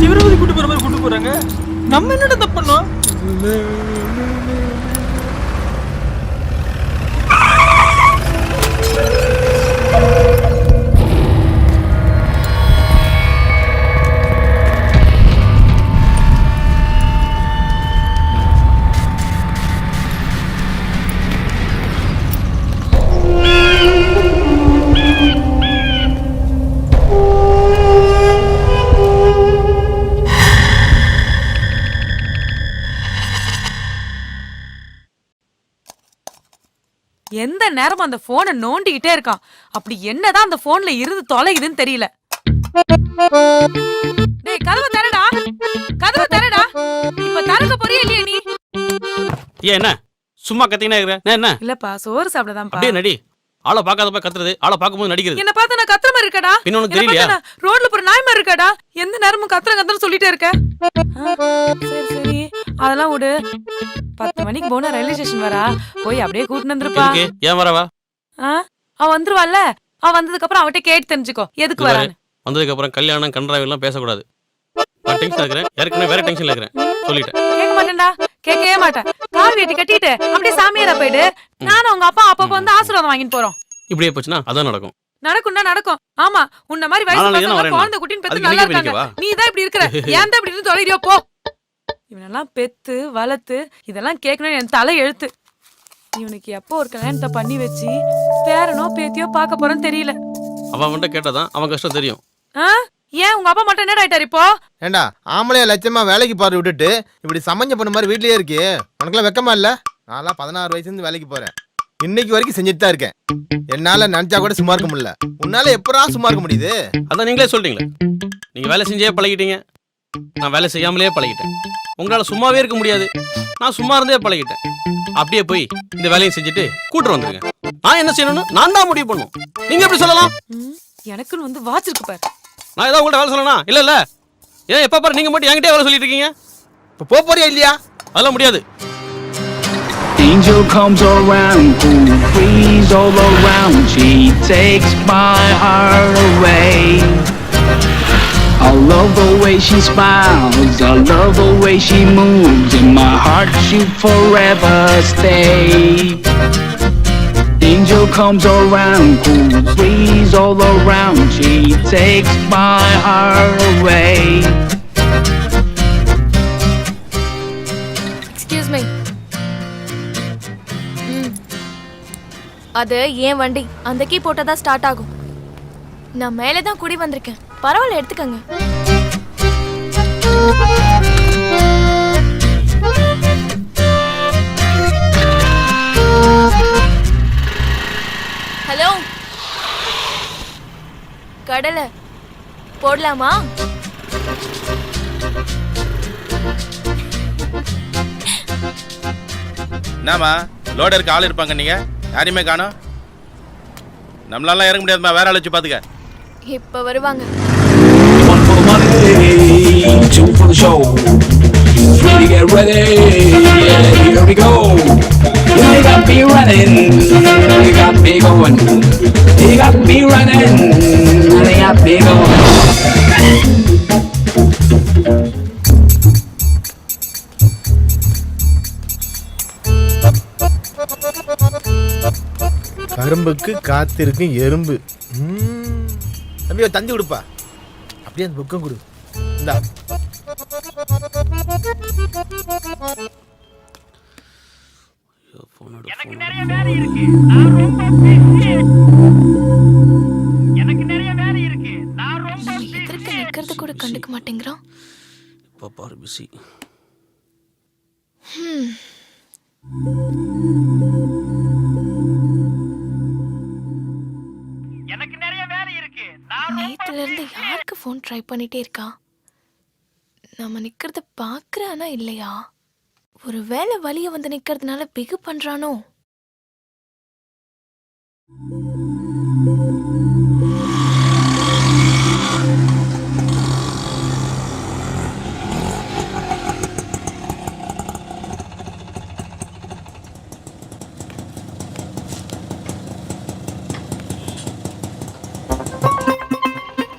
S13: தீவிரவாதி கூட்டு போற மாதிரி கூட்டு போறாங்க. நம்ம என்னடா தப்பு பண்ணோம்?
S16: எந்த நேரம் அந்த போனை நோண்டிக்கிட்டே இருக்கான். அப்படி என்னதான் அந்த போன்ல இருந்து தொலைக்குதுன்னு தெரியல. டேய் கதவை தரடா, கதவை தரடா. இப்ப தரக்க போறியா இல்லையா நீ?
S9: ஏன் என்ன சும்மா கத்தினா இருக்கிற? என்ன
S16: இல்லப்பா சோறு சாப்பிடதான்ப்பா.
S9: அப்படியே நடி. ஆளை பார்க்காதப்ப கத்துறது, ஆளை பார்க்கும்போது நடிக்கிறது.
S16: என்ன பார்த்தா நான் கத்துற மாதிரி இருக்கடா?
S9: இன்னொன்னு தெரியலையா?
S16: ரோட்ல போற நாய் மாதிரி இருக்கடா. எந்த நேரமும் கத்துறன்னு சொல்லிட்டே இருக்க. சரி சரி அதெல்லாம் விடு. 10 மணிக்கு போனா ரயில்வே ஸ்டேஷன் வரா, போய் அப்படியே கூட்டிட்டு வந்துருப்பா.
S9: ஏன் வரவா?
S16: அவ வந்துருவாள்ல, அவ வந்ததுக்கு அப்புறம் அவட்ட கேட்டு தெரிஞ்சுக்கோ எதுக்கு வரான்னு.
S9: வந்ததுக்கப்புறம் கல்யாணம் கன்றாவெல்லாம் பேசக்கூடாது. நான் டென்ஷன் இருக்கிறேன், ஏற்கனவே வேற டென்ஷன்ல இருக்கிறேன். சொல்லிட்டேன்.
S16: கேட்க மாட்டேன்டா, கேட்கவே மாட்டேன். கார் வேட்டி கட்டிட்டு அப்படியே சாமியாரா போயிடு. நானும் உங்க அப்பா அப்பப்ப வந்து ஆசீர்வாதம் வாங்கிட்டு போறோம்.
S9: இப்படியே போச்சுன்னா அதான் நடக்கும்.
S16: நடக்கும்னா நடக்கும். ஆமா, உன்ன மாதிரி வயசு பசங்க குழந்தை குட்டின்னு பெத்து நல்லா இருக்காங்க. நீ தான் இப்படி இருக்கிற. ஏன் தான் இப்படி இருந்து தொலைறியோ போ. இவனெல்லாம் பெத்து வளர்த்து இதெல்லாம் கேட்கணும்னு என் தலை எழுத்து. இவனுக்கு எப்போ ஒரு கல்யாணத்தை பண்ணி வச்சு பேரனோ பேத்தியோ பார்க்க போறேன்னு தெரியல.
S9: அவன் மட்டும் கேட்டாதான் அவன் கஷ்டம் தெரியும்.
S16: ஏன் உங்க அப்பா மட்டும் என்ன ஆயிட்டாரு இப்போ?
S7: ஏண்டா ஆம்பளைய லட்சமா வேலைக்கு பாரு விட்டுட்டு இப்படி சமஞ்ச பண்ண மாதிரி வீட்லயே இருக்கே, உனக்குலாம் வெக்கமா இல்ல? நான்லாம் 16 வயசுல இருந்து வேலைக்கு போறேன், இன்னைக்கு வரைக்கும் செஞ்சுட்டு தான் இருக்கேன். என்னால நினைச்சா கூட சும்மா இருக்க முடியல. உன்னால எப்படா சும்மா இருக்க முடியுது?
S9: அதான் நீங்களே சொல்றீங்களே, நீங்க வேலை செஞ்சே பழகிட்டீங்க, நான் வேலை செய்யாமலே பழகிட்டேன். உங்களால சும்மாவே இருக்க முடியாது, நான் சும்மா இருந்தே பழகிட்டேன். அப்படியே போய் இந்த வேலையை செஞ்சுட்டு கூட்டு வந்துருங்க. நான் என்ன செய்யணும்னு நான் தான் முடிவு பண்ணும். நீங்க எப்படி சொல்லலாம்?
S16: எனக்குன்னு வந்து வாச்சிருக்கு பாரு.
S9: நான் ஏதாவது உங்கள்ட்ட வேலை சொல்லணும்? இல்ல இல்ல, ஏன் எப்ப பாரு நீங்க மட்டும் என்கிட்டே வேலை சொல்லிட்டு இருக்கீங்க?
S7: இப்போ போறியா இல்லையா?
S9: அதெல்லாம் முடியாது.
S17: Angel comes around, cool breeze all around. She takes my heart away. I love the way she smiles, I love the way she moves. In my heart she'll forever stay. Angel comes around, cool breeze all around. She takes my heart away.
S11: Excuse me. அது ஏன் வண்டி, அந்த கீ போட்டால் தான் ஸ்டார்ட் ஆகும். நான் மேலே தான் குடி வந்திருக்கேன், பரவாயில்ல எடுத்துக்கங்க. ஹலோ, கடலை போடலாமா?
S21: என்னம்மா லோடருக்கு ஆள் இருப்பாங்க, நீங்க யாரையுமே காணோம்? நம்மளால இறங்க முடியாதுமா, வேற ஆள் வச்சு பாத்துக்க.
S11: இப்ப வருவாங்க.
S17: One for the money, two for the show. Three to get ready, yeah, here we go. They got me running, they got me going. They got me running, they got me going.
S7: கரும்புக்கு காத்திருக்கும் எறும்பு. தம்பி தந்தி கொடுப்பா, அப்படியே அந்த புக்கம் கொடு. இந்தா
S14: எனக்கு நிறைய வேலை இருக்கு, நான் ரொம்ப பிஸி. எனக்கு நிறைய வேலை இருக்கு, நான் ரொம்ப
S11: எதற்கு நிக்கிறது கூட கண்டுக்க மாட்டேங்கிறான்.
S9: இப்போ பாரு பிஸி.
S14: எனக்கு நிறைய வேலை இருக்கு.
S11: நேத்துல இருந்து யாருக்கு ஃபோன் ட்ரை பண்ணிட்டே இருக்கா? நம்ம நிக்கிறத பாக்குறானா இல்லையா? ஒரு வேளை வலிய வந்து நிக்கிறதுனால பிகு பண்றானோ?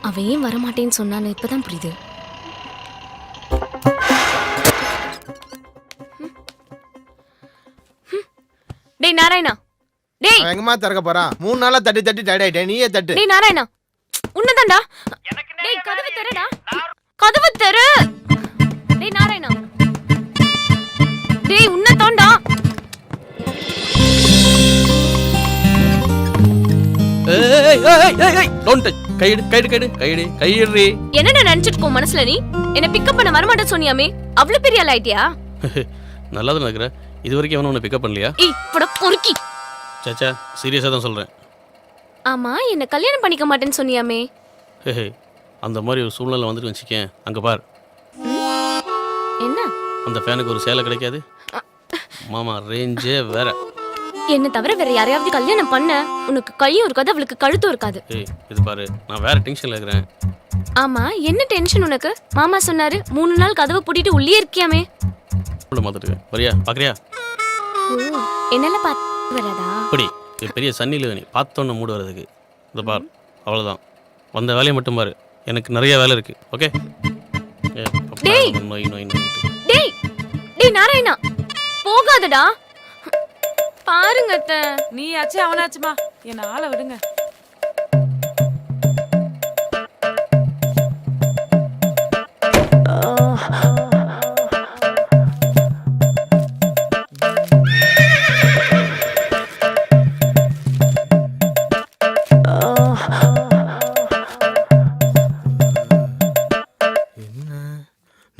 S11: அவன் ஏன் வரமாட்டேன்னு சொன்னான்னு இப்பதான் புரியுது. டேய் நாராயணா, டேய்
S7: எங்கம்மா திறக்க போறான்? 3 நாளா தட்டி தட்டி டயர்ட் ஆயிட்டேன், நீயே தட்டு.
S11: டேய் நாராயணா, உன்னதான்டா. டேய் கதவு தரடா, கதவு தர. டேய் நாராயணா, டேய் உன்னதான்டா.
S9: ஏய் ஏய் ஏய் ஏய் don't touch. Guide guide guide guide கையிடுறி.
S11: என்னடா நினைச்சிட்டு போ மனசுல நீ? என்ன பிக்கப் பண்ண வர மாட்டேன்னு சொன்னியாமே, அவ்வளவு பெரிய ஆள் ஆயிட்டியா?
S9: நல்லா தான் இருக்கிற. இது வரைக்கும் அவனை உன்னை பிக்கப் பண்ணலையா?
S11: ஏய் பட பொறுக்கி.
S9: சாச்சா சீரியஸாக தான் சொல்கிறேன்.
S11: ஆமா, என்ன கல்யாணம் பண்ணிக்க மாட்டேன்னு சொன்னியாமே.
S9: ஹே அந்த மாதிரி ஒரு சூழ்நிலை வந்துட்டு வச்சுக்கேன். அங்கே பார்,
S11: என்ன
S9: அந்த ஃபேனுக்கு ஒரு சேலை கிடைக்காது. மாமா ரேஞ்சே வேற.
S11: என்ன தவிர வேற யாரையாவது கல்யாணம் பண்ண, உனக்கு கையும் இருக்காது அவளுக்கு கழுத்தும் இருக்காது.
S9: ஏய் இது பாரு, நான் வேற டென்ஷன்ல இருக்கிறேன்.
S11: ஆமா, என்ன டென்ஷன் உனக்கு? மாமா சொன்னாரு 3 நாள் கதவை பூட்டிட்டு உள்ளே இருக்கியாமே.
S9: உள்ள மாத்திட்டு வரியா? பாக்குறியா?
S11: என்னால பாத்து வராதா?
S9: அப்படி பெரிய சன்னில நீ பார்த்தோன்னு மூடு வரதுக்கு. இதை பார், அவ்வளோதான். வந்த வேலையை மட்டும் பாரு.
S21: எனக்கு நிறைய வேலை இருக்கு. ஓகே.
S11: டேய்.
S21: நோய் நோய் நோய்.
S11: டேய் டேய் நாராயணா போகாதடா. பாருங்க அத்தை.
S16: நீ ஆச்சு அவனாச்சுமா, என்ன ஆள விடுங்க.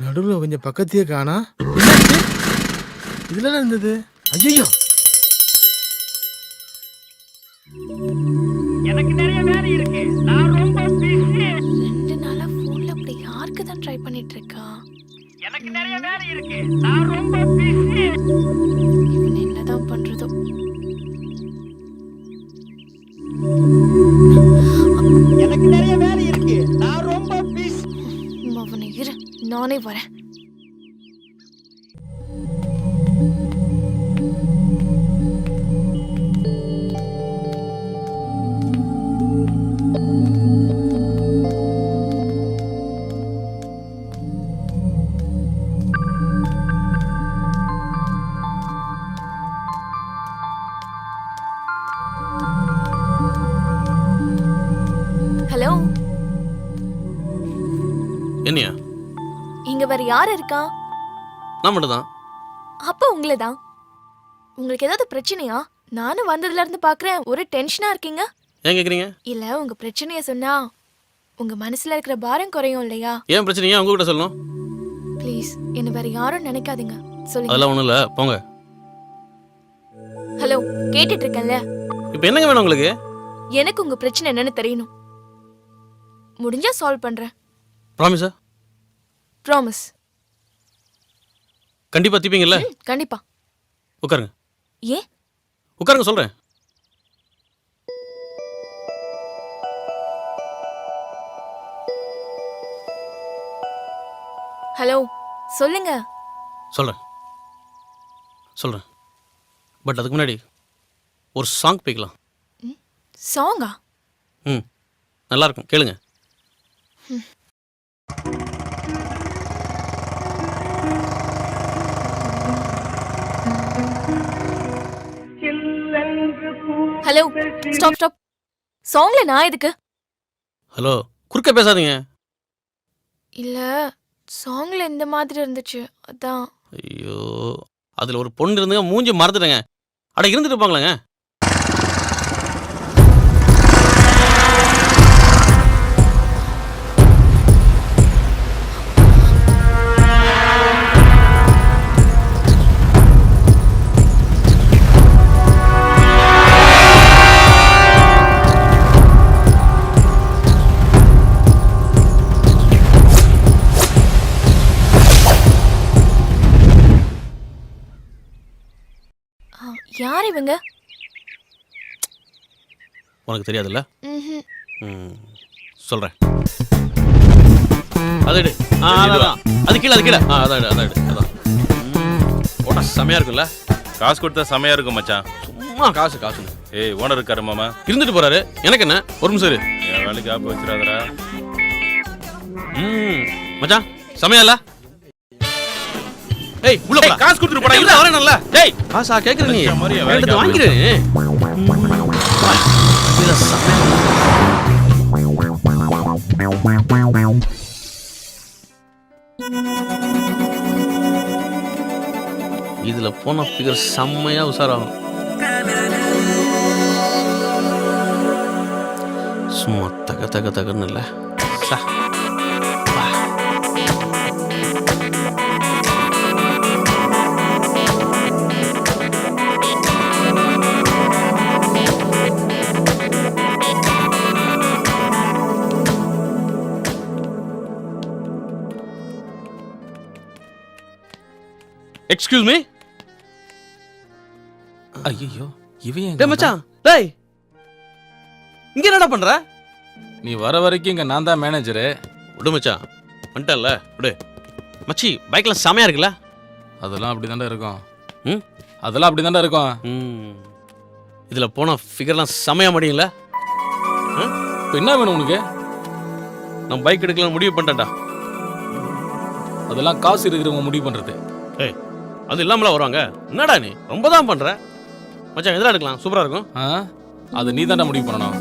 S7: நடுவில் கொஞ்சம் பக்கத்தையே காணா. இதுல இருந்தது. ஐயோ,
S18: எனக்கு நிறைய வேலை இருக்கு. நான் ரொம்ப பிஸி.
S11: 2 நாளா போன்ல அப்படி யாருக்கு தான் ட்ரை பண்ணிட்டு இருக்கா?
S18: எனக்கு நிறைய வேலை இருக்கு. நான் ரொம்ப பிஸி.
S11: இவன் என்னதான் பண்றதோ?
S18: எனக்கு நிறைய வேலை இருக்கு. நான் ரொம்ப பிஸி.
S11: அவனை இரு, நானே வரேன். ஹலோ,
S21: என்னையா?
S11: இங்க வேற யார் இருக்கா?
S21: நான் மட்டும் தான்.
S11: அப்ப உங்களதான். உங்களுக்கு ஏதாவது பிரச்சனையா? நானும் வந்ததுல இருந்து பாக்குறேன் ஒரே டென்ஷனா இருக்கீங்க.
S21: ஏன் கேக்குறீங்க?
S11: இல்ல, உங்க பிரச்சனைய சொன்னா உங்க மனசுல இருக்கிற பாரம் குறையும் இல்லையா?
S21: ஏன் பிரச்சனையா உங்ககிட்ட சொல்லணும்?
S11: ப்ளீஸ் என்ன வேற யாரும் நினைக்காதீங்க, சொல்லுங்க.
S21: அதெல்லாம் ஒண்ணும் இல்ல, போங்க.
S11: ஹலோ, கேட்டுட்டு இருக்கேன்ல.
S21: இப்போ என்னங்க வேணும் உங்களுக்கு?
S11: எனக்கு உங்க பிரச்சனை என்னன்னு தெரியணும். முடிஞ்சா சால்வ் பண்றேன்.
S21: ப்ராமிஸா?
S11: ப்ராமிஸ்.
S21: கண்டிப்பா தீப்பீங்கல்ல?
S11: கண்டிப்பா.
S21: உட்காருங்க.
S11: ஏன்?
S21: உட்காருங்க சொல்றேன்.
S11: ஹலோ, சொல்லுங்க.
S21: சொல்றேன் சொல்றேன். பட் அதுக்கு முன்னாடி ஒரு சாங் போய்க்கலாம்.
S11: சாங்கா?
S21: ம், நல்லா இருக்கும், கேளுங்க.
S11: Hello, stop stop. சாங்ல நான் எதுக்கு?
S21: ஹலோ, குறுக்க பேசாதீங்க.
S11: இல்ல, சாங்ல இந்த மாதிரி இருந்துச்சு, அதான்.
S21: ஐயோ, அதுல ஒரு பொண்ணு இருந்துங்க, மூஞ்சி மறந்துட்டேங்க. அட இருந்துட்டு இருப்பாங்களாங்க.
S11: யார் இவங்க?
S21: உனக்கு தெரியாதுல்ல?
S11: ம்ஹும்.
S21: சொல்றேன். அது அதான் அது கீழே, அது கீழே. அதான் அதான். ஓட்ட செமையா இருக்குல்ல? காசு கொடுத்தா செமையா இருக்கும் மச்சான். சும்மா காசு காசு. ஏய், ஓனர் இருக்காரு மாமா, இருந்துட்டு போறாரு. எனக்கு என்ன, ஒரு நிமிஷம் இரு. என் வேலைக்கு ஆப்பு வச்சிடாதடா. மச்சான் செமையா இல்ல? ஏய், உள்ள போடா. காசு கொடுத்துட்டு போடா. இல்ல வரேன்ல. டேய், காசா கேக்குற நீ? எடுத்து வாங்கிரு. இது செமையா. இதுல போன ஃபிகர் செம்மையா உசாராகும். சும்மா தக தக தகன்னு இல்ல. Excuse me.
S15: ஐயோ, இவன்
S21: டேய் மச்சான், டேய் இங்க என்னடா பண்ற?
S15: நீ வர வரைக்கும் இங்க நான் தான் மேனேஜரு.
S21: விடு மச்சான், வந்துட்டல்ல விடு. மச்சி, பைக்ல செமையா இருக்குல்ல?
S15: அதெல்லாம் அப்படி இருக்கும். அதெல்லாம் அப்படி இருக்கும்.
S21: இதுல போன ஃபிகர்லாம் செமையா முடியும்ல?
S15: இப்போ என்ன வேணும் உனக்கு?
S21: நான் பைக் எடுக்கலாம் முடிவு பண்ணிட்டேன்டா.
S15: அதெல்லாம் காசு இருக்கிறவங்க முடிவு பண்றது.
S21: ஏய் அது இல்லாமலாம் வருவாங்க. என்னடா நீ ரொம்ப தான் பண்ற. மச்சான் எதில் எடுக்கலாம் சூப்பரா இருக்கும்.
S15: அது நீ தான்டா முடிவு பண்ணணும்.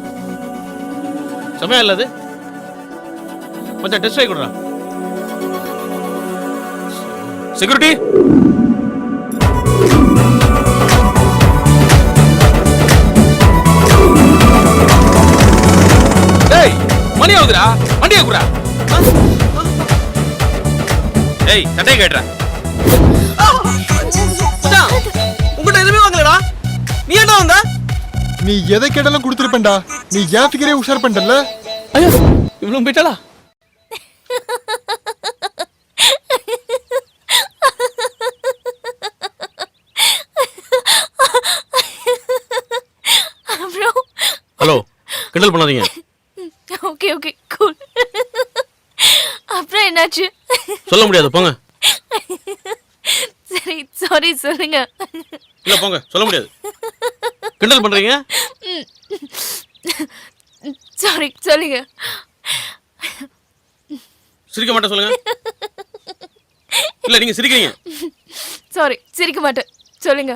S21: செமையா இல்ல அது. மச்சான் டெஸ்ட் ட்ரைவ் கொடுறா. செக்யூரிட்டி
S15: டேய் மணி ஆகுதுடா. வண்டியை குறா.
S21: ஏய் சட்டையை கேட்றா.
S20: உங்ககிட்ட எதுவுமே வாங்கலடா. நீ என்ன வந்த?
S12: நீ எதை கேட்டாலும் கொடுத்துருப்பேன்டா. நீ ஏன் ஃபிகரே உஷார் பண்ணிட்டல.
S21: ஐயோ இவ்வளவு போயிட்டாளா? ஹலோ கிண்டல் பண்ணாதீங்க.
S11: Okay okay cool. அப்புறம் என்னாச்சு?
S21: சொல்ல முடியாது போங்க.
S11: சரி சாரி சொல்லுங்க.
S21: இல்ல போங்க சொல்ல முடியாது. கிண்டல் பண்றீங்க.
S11: சாரி சொல்லுங்க.
S21: சிரிக்க மாட்டேன் சொல்லுங்க. இல்ல நீங்க சிரிக்கிறீங்க.
S11: சாரி சிரிக்க மாட்டேன் சொல்லுங்க.